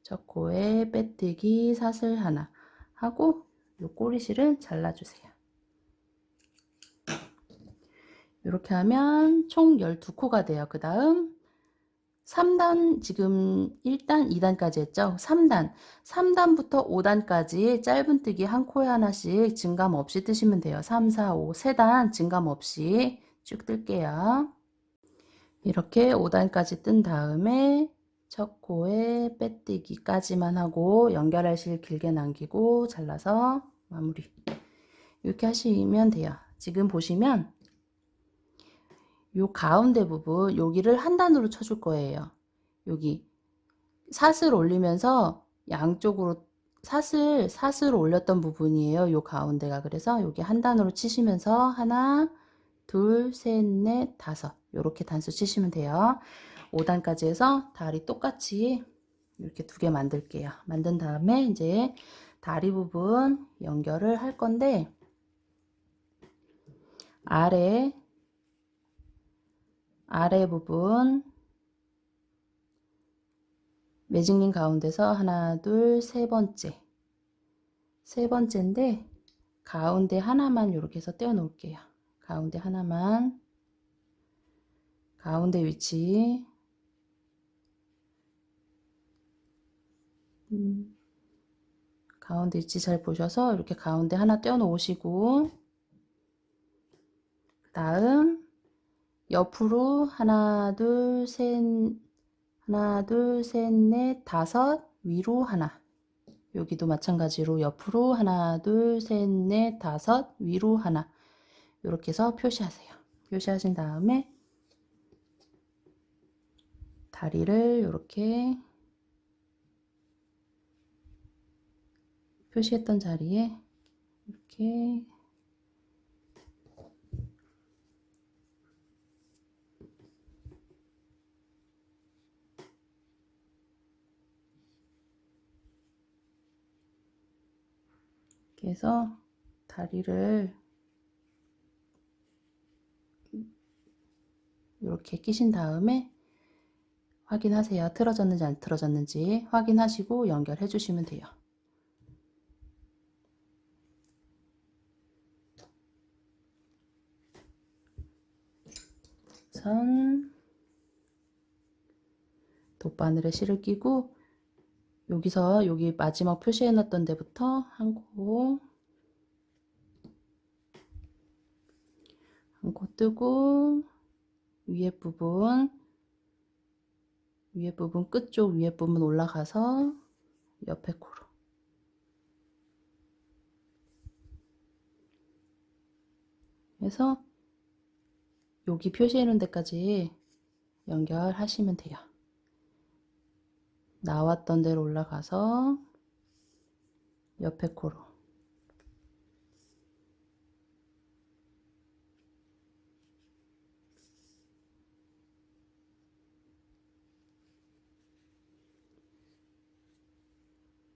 [SPEAKER 1] 첫 코에 빼뜨기 사슬 하나 하고 요 꼬리실을 잘라주세요. 이렇게 하면 총 12코가 돼요. 그 다음 3단, 지금 1단, 2단까지 했죠? 3단부터 5단까지 짧은뜨기 한 코에 하나씩 증감 없이 뜨시면 돼요. 3, 4, 5, 3단 증감 없이 쭉 뜰게요. 이렇게 5단까지 뜬 다음에 첫 코에 빼뜨기까지만 하고 연결할 실 길게 남기고 잘라서 마무리. 이렇게 하시면 돼요. 지금 보시면 요 가운데 부분 여기를 한 단으로 쳐줄 거예요. 여기 사슬 올리면서 양쪽으로 사슬 올렸던 부분이에요. 요 가운데가. 그래서 여기 한 단으로 치시면서 하나, 둘, 셋, 넷, 다섯 요렇게 단수 치시면 돼요. 5단까지 해서 다리 똑같이 이렇게 2개 만들게요. 만든 다음에 이제 다리 부분 연결을 할 건데 아래 부분 매직링 가운데서 하나, 둘, 세 번째인데 가운데 하나만 이렇게 해서 떼어 놓을게요. 가운데 하나만, 가운데 위치 가운데 위치 잘 보셔서 이렇게 가운데 하나 떼어 놓으시고 그 다음 옆으로 하나, 둘, 셋, 넷, 다섯, 위로 하나. 여기도 마찬가지로 옆으로 하나, 둘, 셋, 넷, 다섯, 위로 하나. 이렇게 해서 표시하세요. 표시하신 다음에 다리를 이렇게 표시했던 자리에 이렇게 이렇게 해서 다리를 이렇게 끼신 다음에 확인하세요. 틀어졌는지 안 틀어졌는지 확인하시고 연결해 주시면 돼요. 우선 돗바늘에 실을 끼고 여기서 여기 마지막 표시해 놨던 데부터 한 코 뜨고 위에 부분 끝쪽 위에 부분 올라가서 옆에 코로 해서 여기 표시해 놓은 데까지 연결하시면 돼요. 나왔던 데로 올라가서 옆에 코로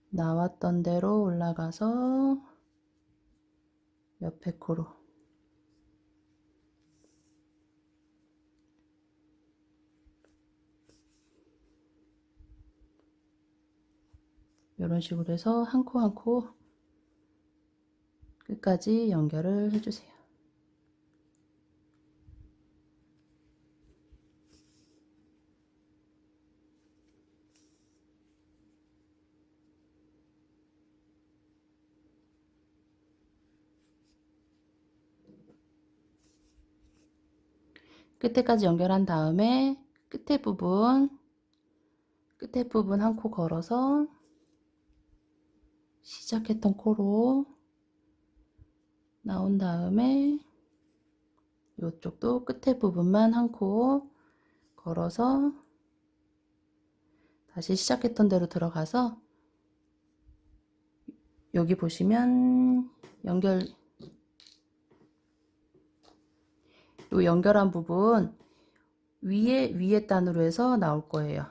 [SPEAKER 1] 나왔던 데로 올라가서 옆에 코로 이런 식으로 해서 한 코 한 코 끝까지 연결을 해주세요. 끝에까지 연결한 다음에 끝에 부분 한 코 걸어서 시작했던 코로 나온 다음에 이쪽도 끝에 부분만 한 코 걸어서 다시 시작했던 대로 들어가서 여기 보시면 연결한 부분 위에 단으로 해서 나올 거예요.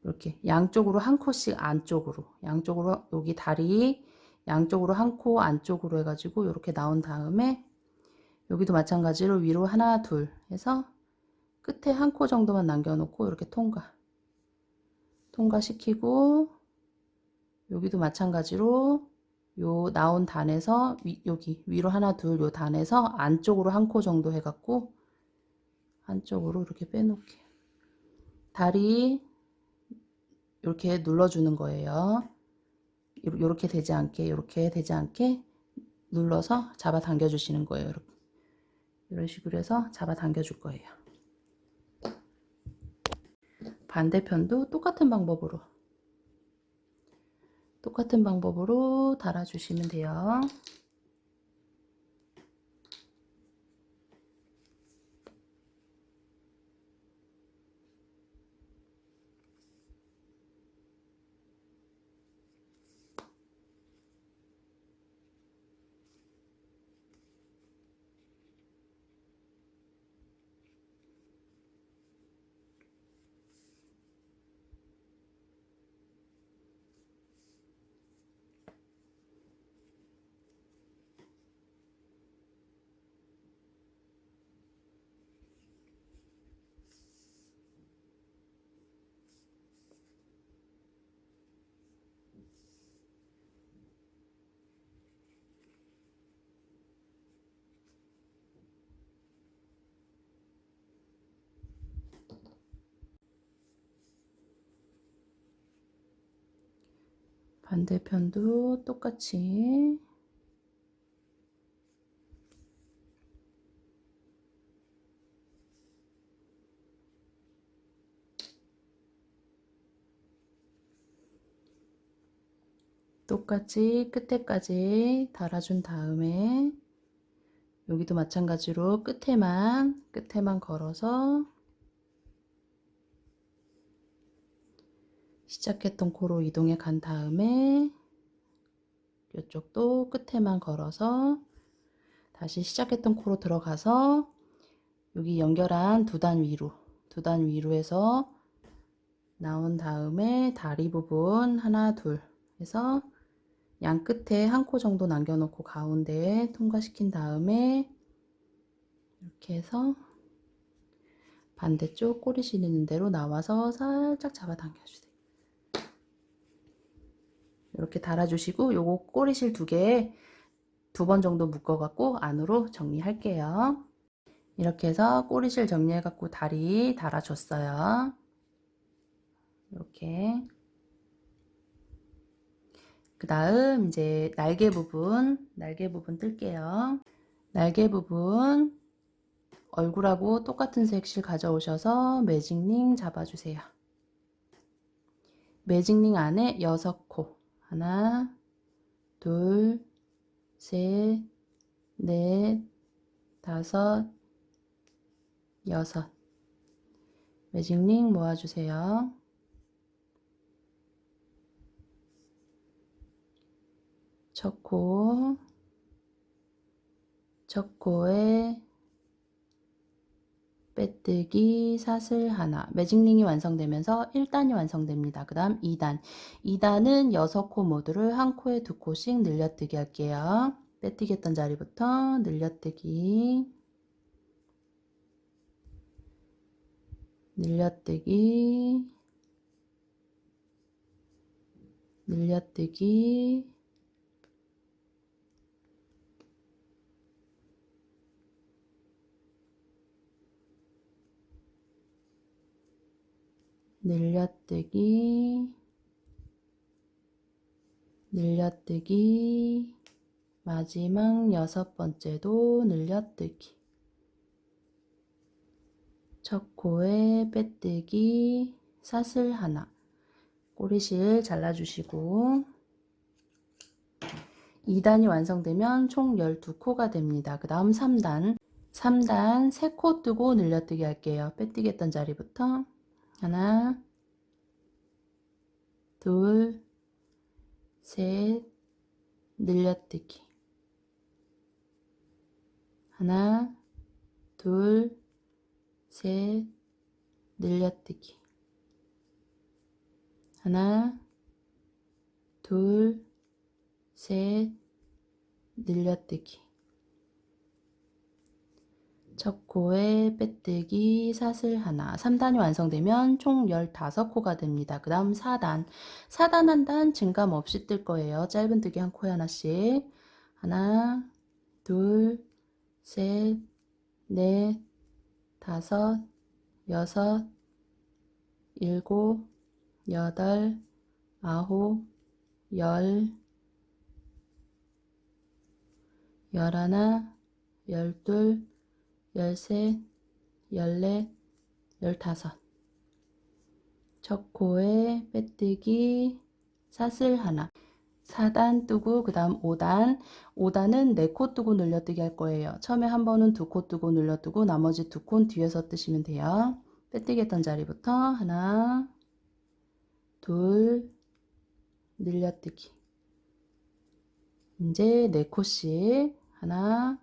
[SPEAKER 1] 이렇게 양쪽으로 한 코씩 안쪽으로 양쪽으로 여기 다리 양쪽으로 한 코 안쪽으로 해가지고 이렇게 나온 다음에 여기도 마찬가지로 위로 하나 둘 해서 끝에 한 코 정도만 남겨놓고 이렇게 통과시키고 여기도 마찬가지로 요 나온 단에서 여기 위로 하나 둘 요 단에서 안쪽으로 한 코 정도 해갖고 안쪽으로 이렇게 빼놓을게요. 다리 이렇게 눌러주는 거예요. 이렇게 되지 않게 눌러서 잡아 당겨 주시는 거예요. 이런 식으로 해서 잡아 당겨 줄 거예요. 반대편도 똑같은 방법으로 달아 주시면 돼요. 반대편도 똑같이 끝에까지 달아준 다음에 여기도 마찬가지로 끝에만 걸어서 시작했던 코로 이동해 간 다음에 이쪽도 끝에만 걸어서 다시 시작했던 코로 들어가서 여기 연결한 두 단 위로 해서 나온 다음에 다리 부분 하나 둘 해서 양 끝에 한 코 정도 남겨놓고 가운데에 통과시킨 다음에 이렇게 해서 반대쪽 꼬리실 있는 대로 나와서 살짝 잡아당겨주세요. 이렇게 달아주시고 요거 꼬리실 두 개에 2번 정도 묶어갖고 안으로 정리할게요. 이렇게 해서 꼬리실 정리해갖고 다리 달아줬어요. 이렇게. 그 다음 이제 날개 부분 뜰게요. 날개 부분 얼굴하고 똑같은 색 실 가져오셔서 매직링 잡아주세요. 매직링 안에 6코. 하나, 둘, 셋, 넷, 다섯, 여섯. 매직링 모아주세요. 첫 코에 빼뜨기 사슬 하나. 매직링이 완성되면서 1단이 완성됩니다. 그 다음 2단. 2단은 6코 모두를 한 코에 2코씩 늘려뜨기 할게요. 빼뜨기 했던 자리부터 늘려뜨기, 늘려뜨기, 늘려뜨기, 늘려뜨기, 늘려뜨기, 마지막 6번째도 늘려뜨기. 첫 코에 빼뜨기 사슬 하나. 꼬리실 잘라주시고 2단이 완성되면 총 12코가 됩니다. 그 다음 3단 3코 뜨고 늘려뜨기 할게요. 빼뜨기 했던 자리부터 하나, 둘, 셋, 늘려뜨기 하나, 둘, 셋, 늘려뜨기 하나, 둘, 셋, 늘려뜨기. 첫 코에 빼뜨기 사슬 하나. 3단이 완성되면 총 15코가 됩니다. 그 다음 4단 4단 1단 증감 없이 뜰 거예요. 짧은 뜨기 한 코에 하나씩. 하나, 둘, 셋, 넷, 다섯, 여섯, 일곱, 여덟, 아홉, 열, 열하나, 열둘, 열셋, 열넷, 열다섯. 첫 코에 빼뜨기 사슬 하나. 4단 뜨고 그 다음 5단 5단은 4코 뜨고 늘려뜨기 할 거예요. 처음에 한 번은 2코 뜨고 늘려뜨고 나머지 2코는 뒤에서 뜨시면 돼요. 빼뜨기 했던 자리부터 하나, 둘, 늘려뜨기. 이제 4코씩 하나,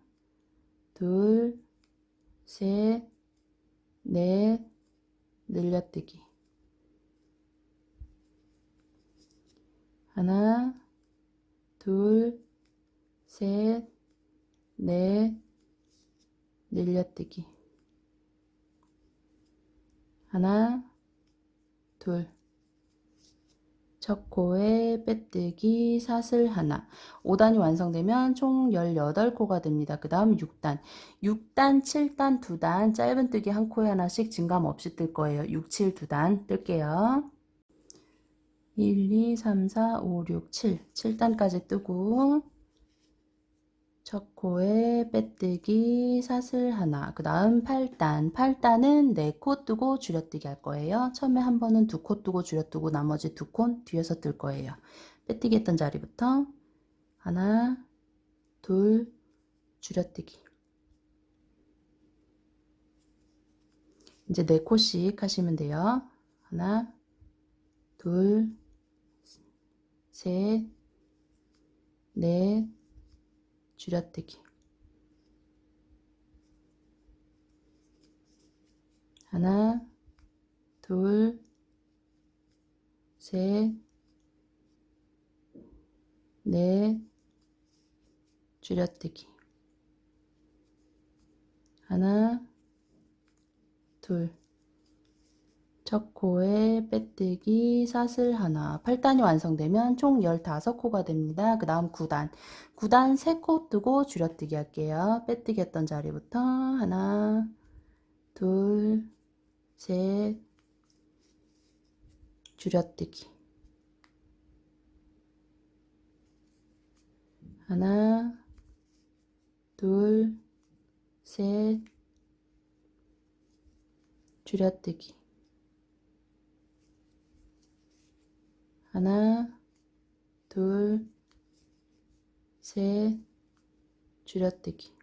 [SPEAKER 1] 둘, 셋, 넷, 늘려뜨기 하나, 둘, 셋, 넷, 늘려뜨기 하나, 둘. 첫 코에 빼뜨기 사슬 하나. 5단이 완성되면 총 18코가 됩니다. 그 다음 6단 7단 2단 짧은 뜨기 한 코에 하나씩 증감 없이 뜰 거예요. 6, 7 2단 뜰게요. 1, 2, 3, 4, 5, 6, 7 7단까지 뜨고 첫 코에 빼뜨기 사슬 하나. 그 다음 8단 8단은 4코 뜨고 줄여뜨기 할 거예요. 처음에 한 번은 2코 뜨고 줄여뜨고 나머지 2코 뒤에서 뜰 거예요. 빼뜨기 했던 자리부터 하나, 둘, 줄여뜨기. 이제 4코씩 하시면 돼요. 하나, 둘, 셋, 넷, 줄여뜨기 하나, 둘, 셋, 넷, 줄여뜨기. 하나, 둘. 첫 코에 빼뜨기, 사슬 하나. 8단이 완성되면 총 15코가 됩니다. 그 다음 9단. 9단 3코 뜨고 줄여뜨기 할게요. 빼뜨기 했던 자리부터 하나, 둘, 셋, 줄여뜨기. 하나, 둘, 셋, 줄여뜨기. 하나, 둘, 셋, 줄여뜨기.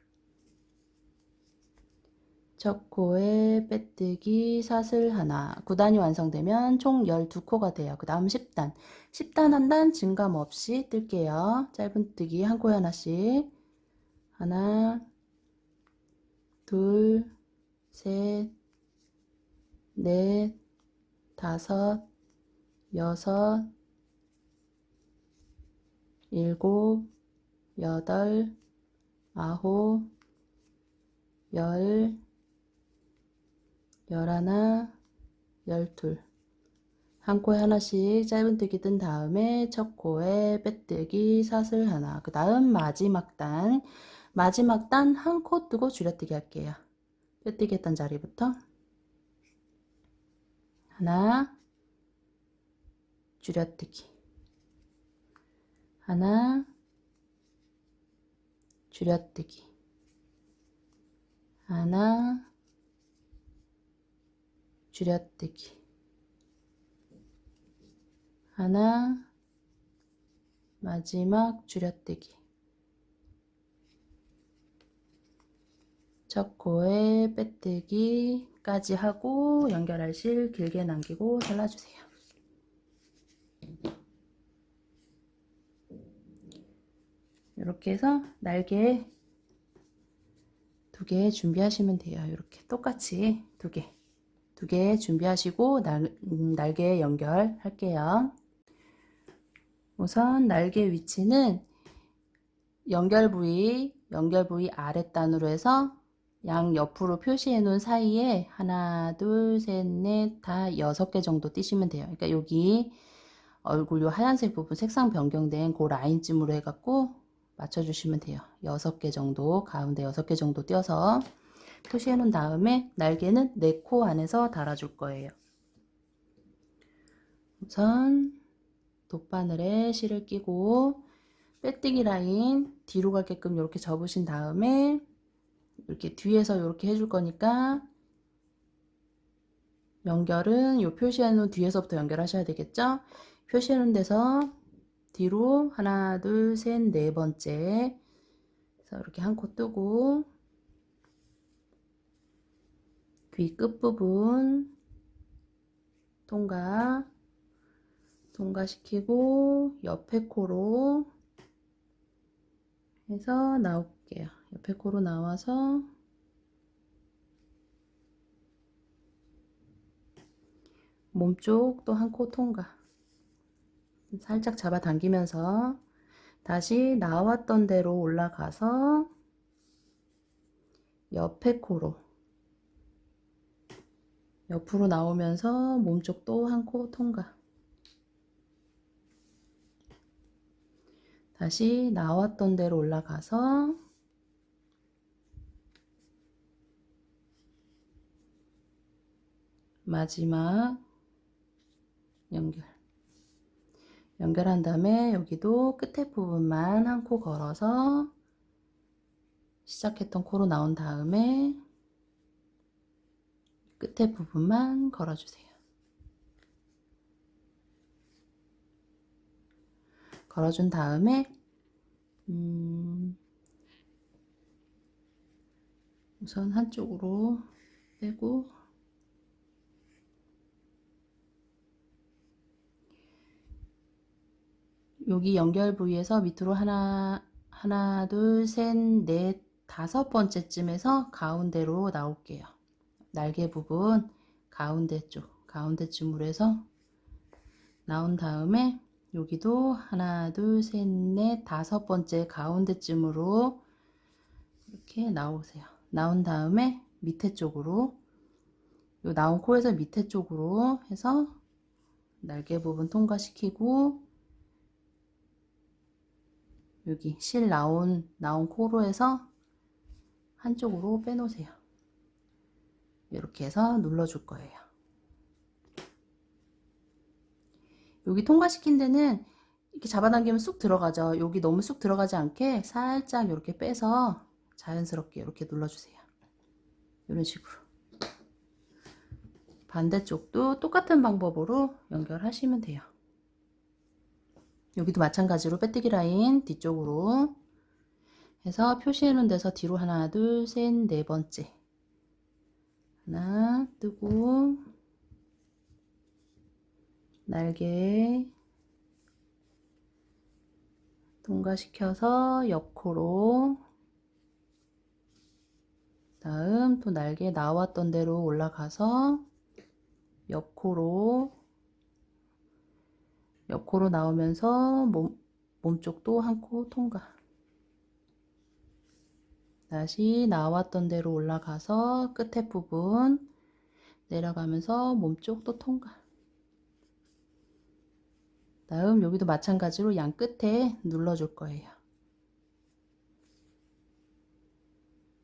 [SPEAKER 1] 첫 코에 빼뜨기, 사슬 하나. 9단이 완성되면 총 12코가 돼요. 그 다음 10단. 10단 한 단 증감 없이 뜰게요. 짧은뜨기 한 코에 하나씩. 하나, 둘, 셋, 넷, 다섯, 여섯, 일곱, 여덟, 아홉, 열, 열하나, 열둘. 한 코에 하나씩 짧은뜨기 뜬 다음에 첫 코에 빼뜨기, 사슬 하나. 그 다음 마지막 단. 마지막 단 한 코 뜨고 줄여뜨기 할게요. 빼뜨기 했던 자리부터 하나, 줄여뜨기. 하나, 줄여뜨기. 하나, 줄여뜨기. 하나, 마지막 줄여뜨기. 첫 코에 빼뜨기까지 하고 연결할 실 길게 남기고 잘라주세요. 이렇게 해서 날개 2개 준비하시면 돼요. 이렇게 똑같이 2개 준비하시고 날개 연결할게요. 우선 날개 위치는 연결 부위 아랫단으로 해서 양 옆으로 표시해 놓은 사이에 하나, 둘, 셋, 넷, 다 6개 정도 띄시면 돼요. 그러니까 여기 얼굴 요 하얀색 부분 색상 변경된 그 라인쯤으로 해갖고 맞춰주시면 돼요. 6개 정도, 가운데 6개 정도 띄어서 표시해 놓은 다음에 날개는 4코 안에서 달아줄 거예요. 우선 돗바늘에 실을 끼고 빼뜨기 라인 뒤로 가게끔 이렇게 접으신 다음에 이렇게 뒤에서 이렇게 해줄 거니까 연결은 요 표시해 놓은 뒤에서부터 연결하셔야 되겠죠? 표시해 놓은 데서 뒤로 하나, 둘, 셋, 네 번째. 그래서 이렇게 한 코 뜨고 귀 끝부분 통과시키고 옆에 코로 해서 나올게요. 옆에 코로 나와서 몸쪽 또 한 코 통과. 살짝 잡아당기면서 다시 나왔던 대로 올라가서 옆에 코로 옆으로 나오면서 몸쪽 또 한 코 통과. 다시 나왔던 대로 올라가서 마지막 연결한 다음에 여기도 끝에 부분만 한 코 걸어서 시작했던 코로 나온 다음에 끝에 부분만 걸어주세요. 걸어준 다음에 우선 한쪽으로 빼고 여기 연결 부위에서 밑으로 하나, 둘, 셋, 넷, 5번째쯤에서 가운데로 나올게요. 날개 부분 가운데 쪽, 가운데쯤으로 해서 나온 다음에 여기도 하나, 둘, 셋, 넷, 다섯 번째 가운데쯤으로 이렇게 나오세요. 나온 다음에 밑에 쪽으로, 요 나온 코에서 밑에 쪽으로 해서 날개 부분 통과시키고, 여기 실 나온 코로 해서 한쪽으로 빼놓으세요. 이렇게 해서 눌러줄 거예요. 여기 통과시킨 데는 이렇게 잡아당기면 쑥 들어가죠. 여기 너무 쑥 들어가지 않게 살짝 이렇게 빼서 자연스럽게 이렇게 눌러주세요. 이런 식으로. 반대쪽도 똑같은 방법으로 연결하시면 돼요. 여기도 마찬가지로 빼뜨기 라인 뒤쪽으로 해서 표시해 놓은 데서 뒤로 하나, 둘, 셋, 네 번째. 하나 뜨고, 날개 통과시켜서 옆코로, 다음 또 날개 나왔던 대로 올라가서 옆코로 나오면서 몸쪽도 한 코 통과. 다시 나왔던 대로 올라가서 끝에 부분 내려가면서 몸쪽도 통과. 다음 여기도 마찬가지로 양 끝에 눌러줄 거예요.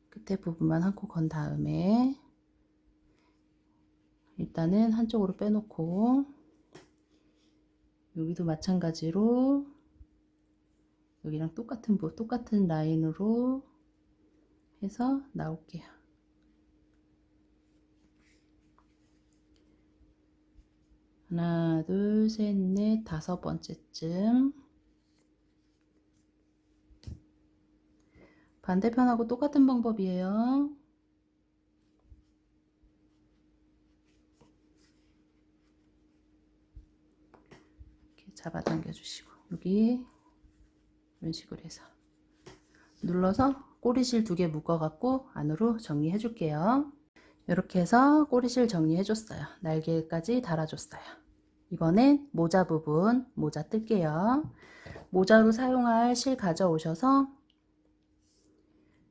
[SPEAKER 1] 끝에 부분만 한 코 건 다음에 일단은 한쪽으로 빼놓고, 여기도 마찬가지로 여기랑 똑같은 라인으로 해서 나올게요. 하나, 둘, 셋, 넷, 다섯 번째쯤. 반대편하고 똑같은 방법이에요. 이렇게 잡아당겨 주시고, 여기 이런 식으로 해서 눌러서 꼬리실 2개 묶어 갖고 안으로 정리해 줄게요. 이렇게 해서 꼬리실 정리해 줬어요. 날개까지 달아 줬어요. 이번엔 모자 부분, 모자 뜰게요. 모자로 사용할 실 가져오셔서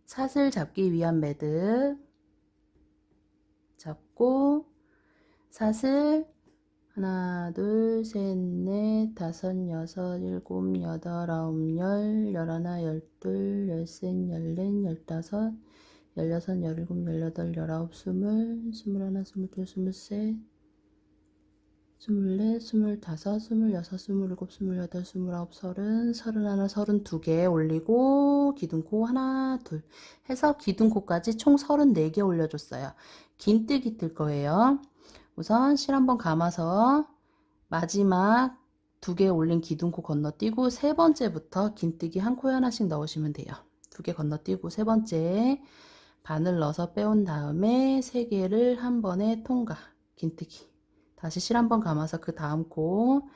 [SPEAKER 1] 사슬 잡기 위한 매듭 잡고, 사슬 하나, 둘, 셋, 넷, 다섯, 여섯, 일곱, 여덟, 아홉, 열, 열하나, 열둘, 열셋, 열넷, 열다섯, 열여섯, 열일곱, 열여덟, 열아홉, 스물, 스물하나, 스물둘, 스물셋, 스물넷, 스물다섯, 스물여섯, 스물일곱, 스물여덟, 스물아홉, 서른, 서른하나, 32개 올리고 기둥코 하나, 둘 해서 기둥코까지 총 34개 올려줬어요. 긴뜨기 뜰 거예요. 우선 실 한번 감아서 마지막 2개 올린 기둥코 건너뛰고, 세 번째부터 긴뜨기 한 코에 하나씩 넣으시면 돼요. 2개 건너뛰고 세 번째 바늘 넣어서 빼온 다음에 3개를 한 번에 통과. 긴뜨기. 다시 실 한번 감아서 그 다음 코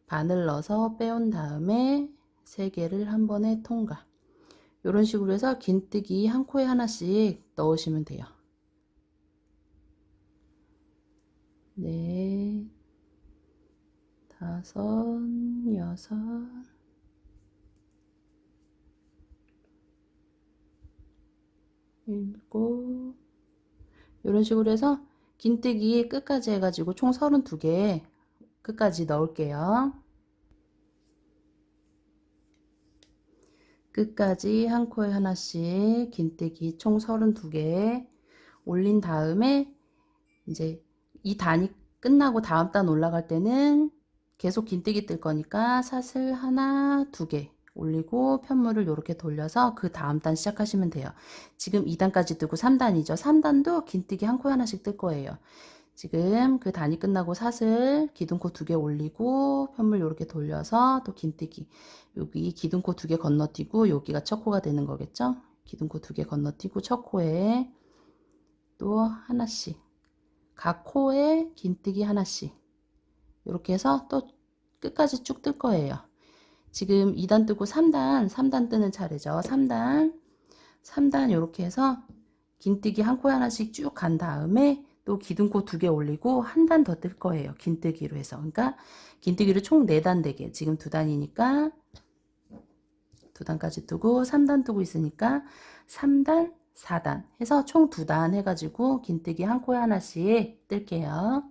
[SPEAKER 1] 바늘 넣어서 빼온 다음에 3개를 한 번에 통과. 이런 식으로 해서 긴뜨기 한 코에 하나씩 넣으시면 돼요. 넷, 다섯, 여섯, 일곱. 이런 식으로 해서 긴뜨기 끝까지 해가지고 총 32개 끝까지 넣을게요. 끝까지 한 코에 하나씩 긴뜨기 총 32개 올린 다음에, 이제 이 단이 끝나고 다음 단 올라갈 때는 계속 긴뜨기 뜰 거니까 사슬 하나, 2개 올리고 편물을 이렇게 돌려서 그 다음 단 시작하시면 돼요. 지금 2단까지 뜨고 3단이죠. 3단도 긴뜨기 한 코에 하나씩 뜰 거예요. 지금 그 단이 끝나고 사슬 기둥코 2개 올리고 편물 이렇게 돌려서 또 긴뜨기, 여기 기둥코 2개 건너뛰고 여기가 첫 코가 되는 거겠죠. 기둥코 2개 건너뛰고 첫 코에 또 하나씩, 각 코에 긴뜨기 하나씩 이렇게 해서 또 끝까지 쭉 뜰 거예요. 지금 2단 뜨고 3단 뜨는 차례죠. 3단 이렇게 해서 긴뜨기 한 코에 하나씩 쭉 간 다음에 또 기둥코 2개 올리고 한 단 더 뜰 거예요. 긴뜨기로 해서. 그러니까 긴뜨기를 총 4단 되게. 지금 2단이니까 2단까지 뜨고 3단 뜨고 있으니까 3단, 4단 해서 총 2단 해가지고 긴뜨기 한 코에 하나씩 뜰게요.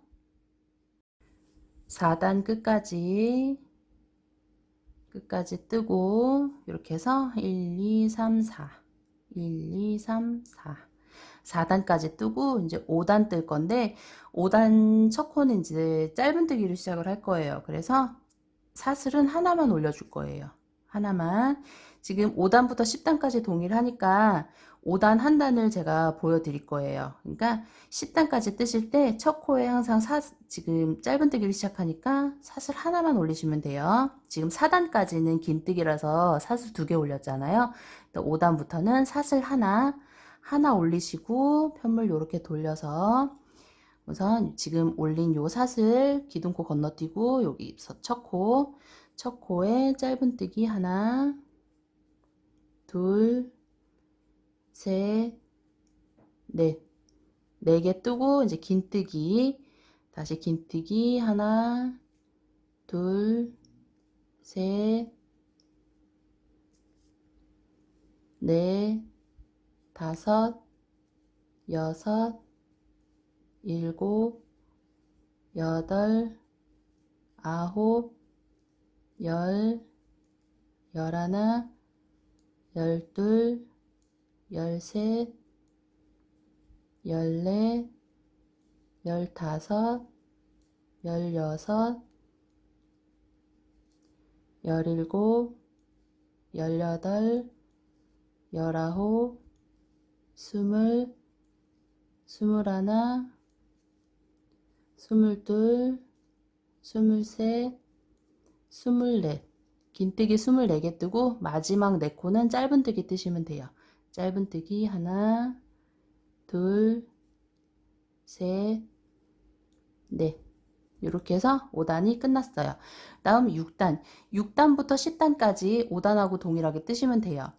[SPEAKER 1] 4단 끝까지 뜨고 이렇게 해서 1, 2, 3, 4 1, 2, 3, 4 4단까지 뜨고 이제 5단 뜰 건데 5단 첫 코는 이제 짧은뜨기로 시작을 할 거예요. 그래서 사슬은 하나만 올려줄 거예요. 하나만. 지금 5단부터 10단까지 동일하니까 5단 한 단을 제가 보여드릴 거예요. 그러니까 10단까지 뜨실 때 첫 코에 항상 지금 짧은뜨기를 시작하니까 사슬 하나만 올리시면 돼요. 지금 4단까지는 긴뜨기라서 사슬 2개 올렸잖아요. 5단부터는 사슬 하나 올리시고 편물 이렇게 돌려서 우선 지금 올린 요 사슬 기둥코 건너뛰고 여기서 첫 코에 짧은뜨기 하나, 둘, 셋, 넷, 4개 뜨고 이제 긴뜨기 다시 긴뜨기 하나, 둘, 셋, 넷, 다섯, 여섯, 일곱, 여덟, 아홉, 열, 열하나, 열둘, 열셋, 열넷, 열다섯, 열여섯, 열일곱, 열여덟, 열아홉, 스물, 스물하나, 스물둘, 스물셋, 스물넷. 긴뜨기 24개 뜨고 마지막 4코는 짧은뜨기 뜨시면 돼요. 짧은뜨기 하나, 둘, 셋, 넷. 이렇게 해서 5단이 끝났어요. 다음 6단. 6단부터 10단까지 5단하고 동일하게 뜨시면 돼요.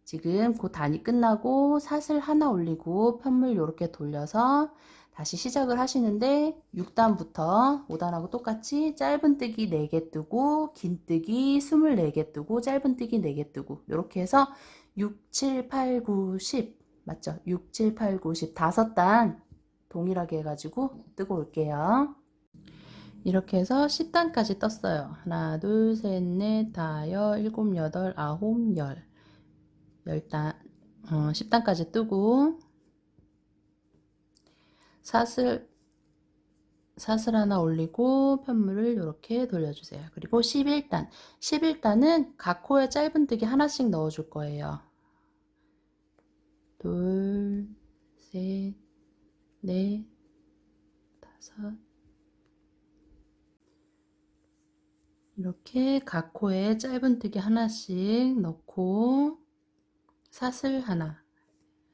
[SPEAKER 1] 지금 그 단이 끝나고 사슬 하나 올리고 편물 이렇게 돌려서 다시 시작을 하시는데 6단부터 5단하고 똑같이 짧은뜨기 4개 뜨고 긴뜨기 24개 뜨고 짧은뜨기 4개 뜨고 이렇게 해서 6, 7, 8, 9, 10 맞죠? 6, 7, 8, 9, 10 5단 동일하게 해가지고 뜨고 올게요. 이렇게 해서 10단까지 떴어요. 하나, 둘, 셋, 넷, 다섯, 일곱, 여덟, 아홉, 열 10단까지 뜨고 사슬 하나 올리고 편물을 이렇게 돌려주세요. 그리고 11단은 각 코에 짧은뜨기 하나씩 넣어줄 거예요. 둘, 셋, 넷, 다섯 이렇게 각 코에 짧은뜨기 하나씩 넣고 사슬 하나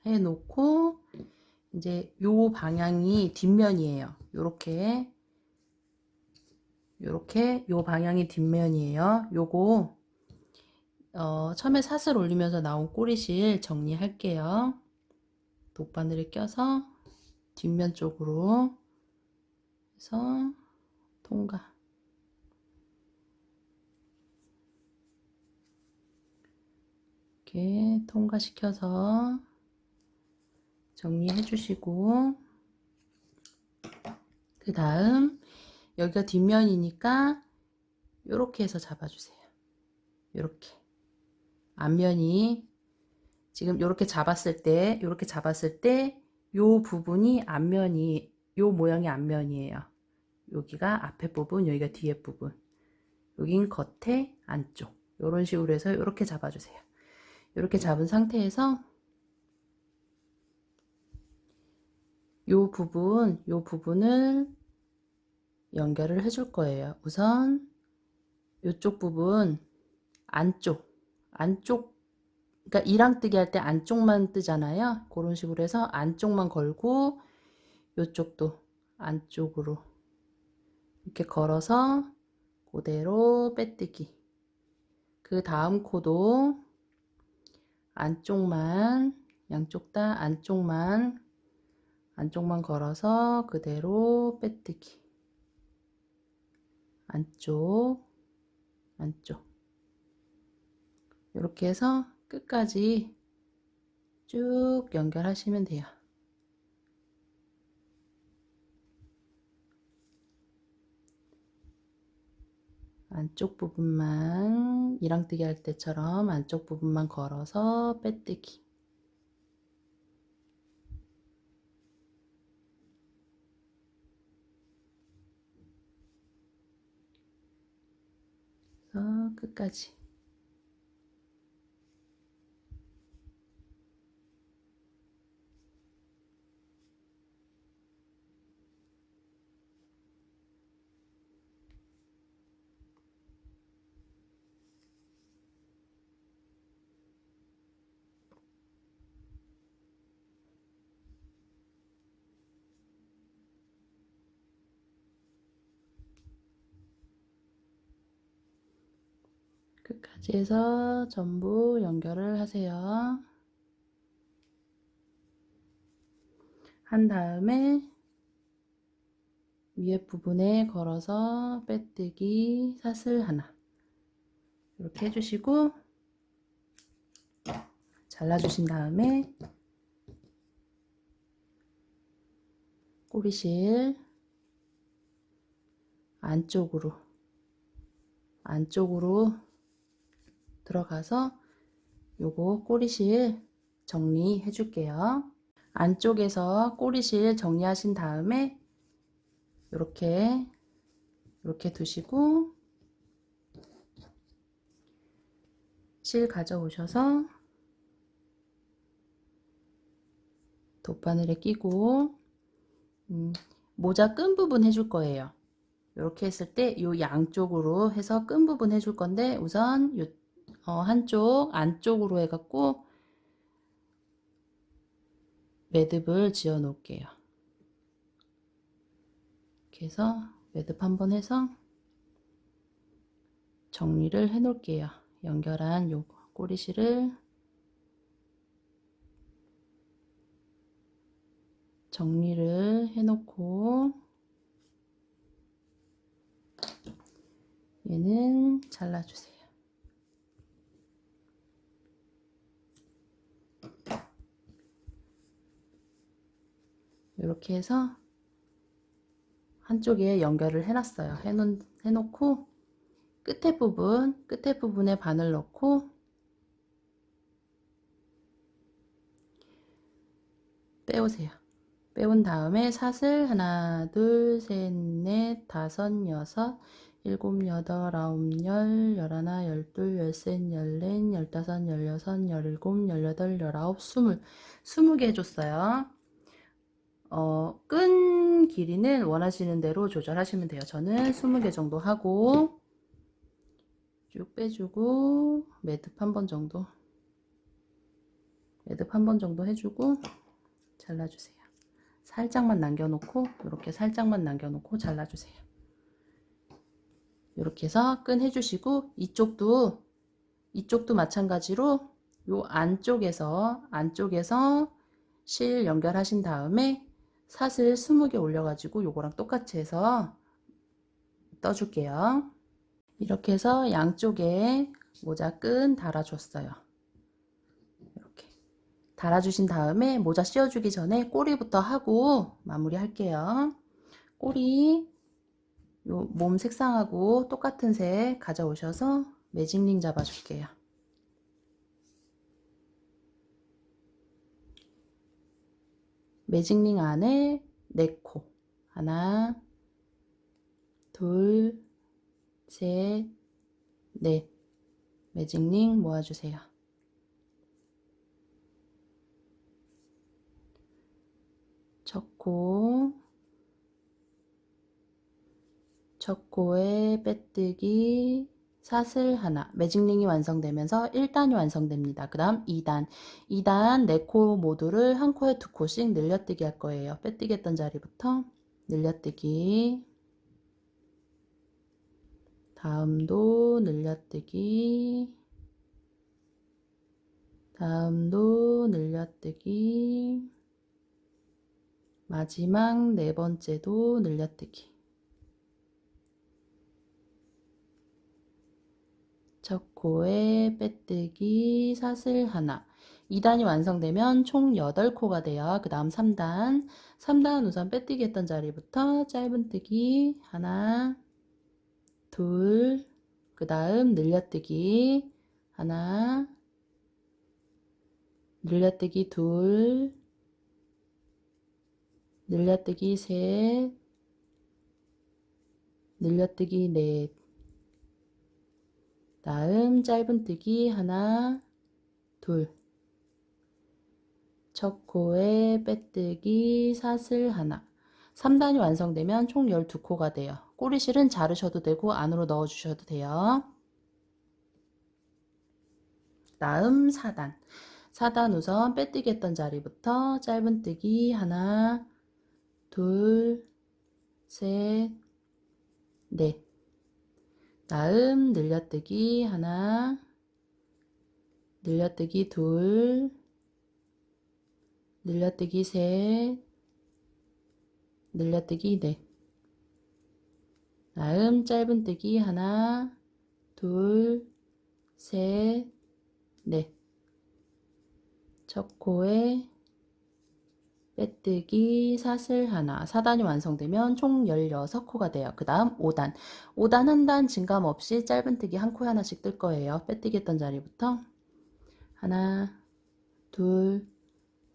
[SPEAKER 1] 해놓고 이제 요 방향이 뒷면이에요. 요렇게 요 방향이 뒷면이에요. 요거 처음에 사슬 올리면서 나온 꼬리실 정리할게요. 돗바늘을 껴서 뒷면 쪽으로 해서 통과. 이렇게 통과시켜서 정리해 주시고 그 다음 여기가 뒷면이니까 이렇게 해서 잡아주세요. 이렇게 앞면이 지금 이렇게 잡았을 때 요 부분이 앞면이 요 모양이 앞면이에요. 여기가 앞에 부분, 여기가 뒤에 부분. 여긴 겉에 안쪽. 이런 식으로 해서 이렇게 잡아주세요. 이렇게 잡은 상태에서 요 부분을 연결을 해줄 거예요. 우선 이쪽 부분 안쪽 그러니까 이랑뜨기 할 때 안쪽만 뜨잖아요. 그런 식으로 해서 안쪽만 걸고 이쪽도 안쪽으로 이렇게 걸어서 그대로 빼뜨기. 그 다음 코도 안쪽만 양쪽 다 안쪽만 안쪽만 걸어서 그대로 빼뜨기. 안쪽, 안쪽. 이렇게 해서 끝까지 쭉 연결하시면 돼요. 안쪽 부분만 이랑뜨기 할 때처럼 안쪽 부분만 걸어서 빼뜨기. 그래서 끝까지. 끝까지 해서 전부 연결을 하세요. 한 다음에 위에 부분에 걸어서 빼뜨기 사슬 하나 이렇게 해주시고 잘라주신 다음에 꼬리실 안쪽으로 들어가서 요거 꼬리실 정리해 줄게요. 안쪽에서 꼬리실 정리하신 다음에 이렇게 두시고 실 가져오셔서 돗바늘에 끼고 모자 끈 부분 해줄 거예요. 이렇게 했을 때 요 양쪽으로 해서 끈 부분 해줄 건데 우선 요 한쪽 안쪽으로 해갖고 매듭을 지어 놓을게요. 이렇게 해서 매듭 한번 해서 정리를 해 놓을게요. 연결한 요 꼬리실을 정리를 해 놓고 얘는 잘라주세요. 이렇게 해서 한쪽에 연결을 해놨어요. 해놓고 끝에 부분에 바늘 넣고 빼오세요. 빼온 다음에 사슬 하나, 둘, 셋, 넷, 다섯, 여섯, 일곱, 여덟, 아홉, 열, 열하나, 열둘, 열셋, 열넷, 열다섯, 열여섯, 열일곱, 열여덟, 열아홉, 20개 해줬어요. 끈 길이는 원하시는 대로 조절하시면 돼요. 저는 20개 정도 하고 쭉 빼주고 매듭 한 번 정도 해주고 잘라주세요. 살짝만 남겨놓고 이렇게 살짝만 남겨놓고 잘라주세요. 이렇게 해서 끈 해주시고 이쪽도 마찬가지로 요 안쪽에서 실 연결하신 다음에 사슬 20개 올려가지고 요거랑 똑같이 해서 떠줄게요. 이렇게 해서 양쪽에 모자 끈 달아줬어요. 이렇게 달아주신 다음에 모자 씌워주기 전에 꼬리부터 하고 마무리 할게요. 꼬리 요 몸 색상하고 똑같은 색 가져오셔서 매직링 잡아줄게요. 매직링 안에 4코 하나 둘 셋 넷 매직링 모아주세요. 첫 코에 빼뜨기 사슬 하나 매직링이 완성되면서 1단이 완성됩니다. 그 다음 2단 4코 모두를 한 코에 2코씩 늘려뜨기 할 거예요. 빼뜨기 했던 자리부터 늘려뜨기 다음도 늘려뜨기 다음도 늘려뜨기 마지막 네 번째도 늘려뜨기. 첫 코에 빼뜨기 사슬 하나. 2단이 완성되면 총 8코가 돼요. 그 다음 3단. 3단 우선 빼뜨기 했던 자리부터 짧은뜨기 하나, 둘, 그 다음 늘려뜨기 하나, 늘려뜨기 둘, 늘려뜨기 셋, 늘려뜨기 넷. 다음 짧은뜨기 하나, 둘. 첫 코에 빼뜨기 사슬 하나. 3단이 완성되면 총 12코가 돼요. 꼬리실은 자르셔도 되고 안으로 넣어 주셔도 돼요. 다음 4단. 4단 우선 빼뜨기 했던 자리부터 짧은뜨기 하나, 둘, 셋, 넷. 다음 늘려뜨기 하나, 늘려뜨기 둘, 늘려뜨기 셋, 늘려뜨기 넷. 다음 짧은뜨기 하나, 둘, 셋, 넷. 첫 코에 빼뜨기 사슬 하나. 4단이 완성되면 총 16코가 돼요. 그 다음 5단. 5단 한 단 증감 없이 짧은뜨기 한 코에 하나씩 뜰 거예요. 빼뜨기 했던 자리부터 하나, 둘,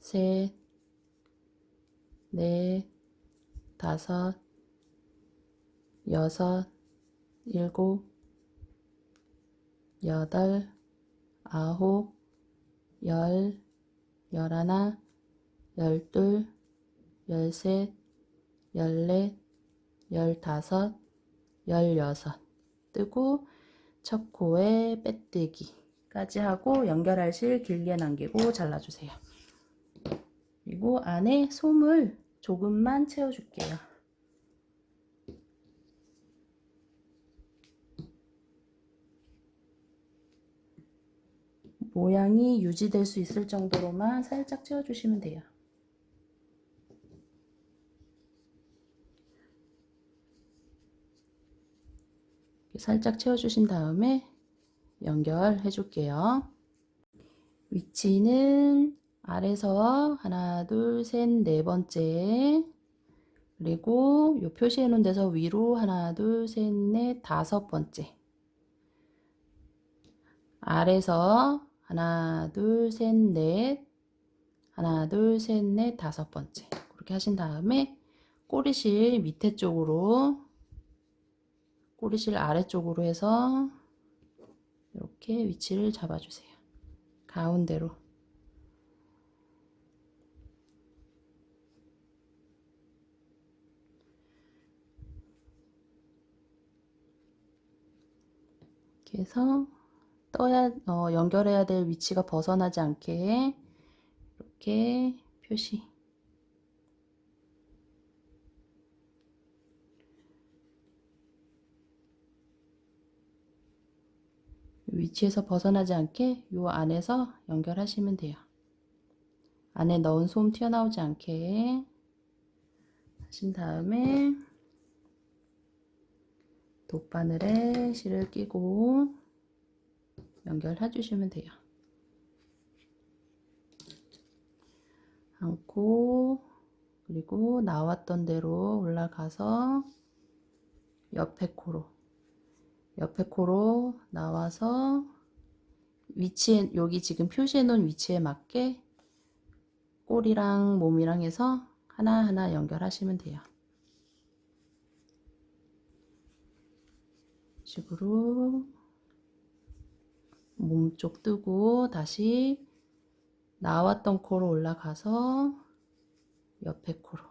[SPEAKER 1] 셋, 넷, 다섯, 여섯, 일곱, 여덟, 아홉, 열, 열하나, 열둘, 열셋, 열넷, 열다섯, 열여섯. 뜨고 첫 코에 빼뜨기까지 하고 연결할 실 길게 남기고 잘라주세요. 그리고 안에 솜을 조금만 채워줄게요. 모양이 유지될 수 있을 정도로만 살짝 채워주시면 돼요. 살짝 채워주신 다음에 연결해 줄게요. 위치는 아래서 하나, 둘, 셋, 네 번째. 그리고 요 표시해 놓은 데서 위로 하나, 둘, 셋, 넷, 다섯 번째. 아래서 하나, 둘, 셋, 넷. 하나, 둘, 셋, 넷, 다섯 번째. 그렇게 하신 다음에 꼬리실 밑에 쪽으로, 꼬리실 아래쪽으로 해서 이렇게 위치를 잡아주세요. 가운데로. 이렇게 해서 연결해야 될 위치가 벗어나지 않게 이렇게 표시. 위치에서 벗어나지 않게 요 안에서 연결하시면 돼요. 안에 넣은 솜 튀어나오지 않게 하신 다음에 돗바늘에 실을 끼고 연결해 주시면 돼요. 안고 그리고 나왔던 대로 올라가서 옆에 코로 나와서 위치에, 여기 지금 표시해 놓은 위치에 맞게 꼬리랑 몸이랑 해서 하나하나 연결하시면 돼요. 이런 식으로 몸쪽 뜨고 다시 나왔던 코로 올라가서 옆에 코로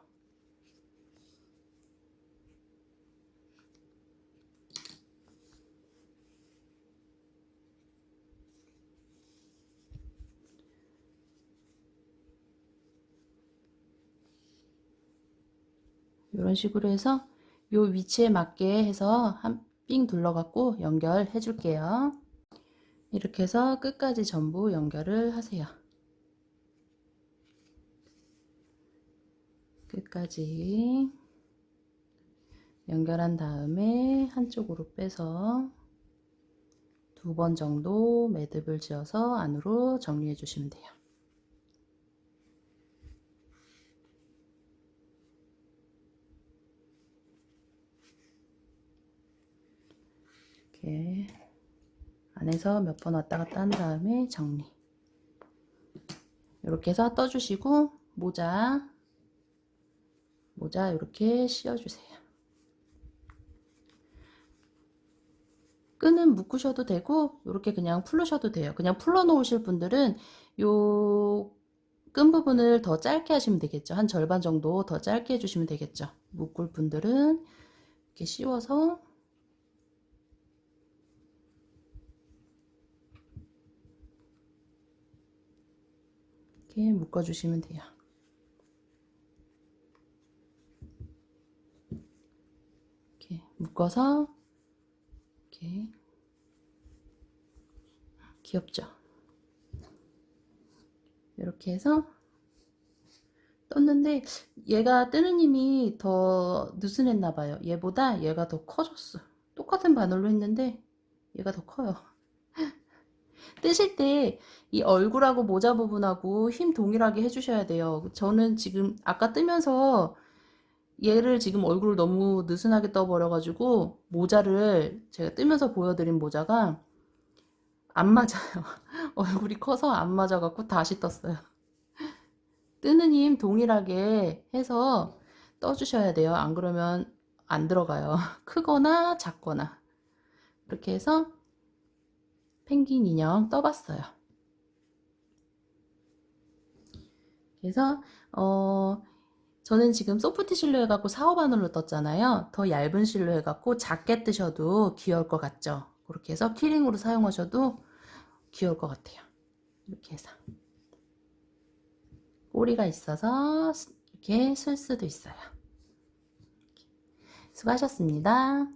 [SPEAKER 1] 이런 식으로 해서 요 위치에 맞게 해서 한 삥 둘러갖고 연결해 줄게요. 이렇게 해서 끝까지 전부 연결을 하세요. 끝까지 연결한 다음에 한쪽으로 빼서 2번 정도 매듭을 지어서 안으로 정리해 주시면 돼요. 이렇게 안에서 몇 번 왔다 갔다 한 다음에 정리. 이렇게 해서 떠주시고 모자 이렇게 씌워주세요. 끈은 묶으셔도 되고 이렇게 그냥 풀으셔도 돼요. 그냥 풀어 놓으실 분들은 요 끈 부분을 더 짧게 하시면 되겠죠. 한 절반 정도 더 짧게 해주시면 되겠죠. 묶을 분들은 이렇게 씌워서 이렇게 묶어주시면 돼요. 이렇게 묶어서 이렇게 귀엽죠? 이렇게 해서 떴는데 얘가 뜨는 힘이 더 느슨했나 봐요. 얘보다 얘가 더 커졌어. 똑같은 바늘로 했는데 얘가 더 커요. 뜨실 때 이 얼굴하고 모자 부분하고 힘 동일하게 해주셔야 돼요. 저는 지금 아까 뜨면서 얘를 지금 얼굴을 너무 느슨하게 떠버려 가지고 모자를 제가 뜨면서 보여드린 모자가 안 맞아요. 얼굴이 커서 안 맞아 갖고 다시 떴어요. 뜨는 힘 동일하게 해서 떠주셔야 돼요. 안 그러면 안 들어가요. 크거나 작거나. 이렇게 해서 펭귄 인형 떠봤어요. 그래서 저는 지금 소프트 실로 해갖고 4, 5바늘로 떴잖아요. 더 얇은 실로 해갖고 작게 뜨셔도 귀여울 것 같죠. 그렇게 해서 키링으로 사용하셔도 귀여울 것 같아요. 이렇게 해서 꼬리가 있어서 이렇게 쓸 수도 있어요. 수고하셨습니다.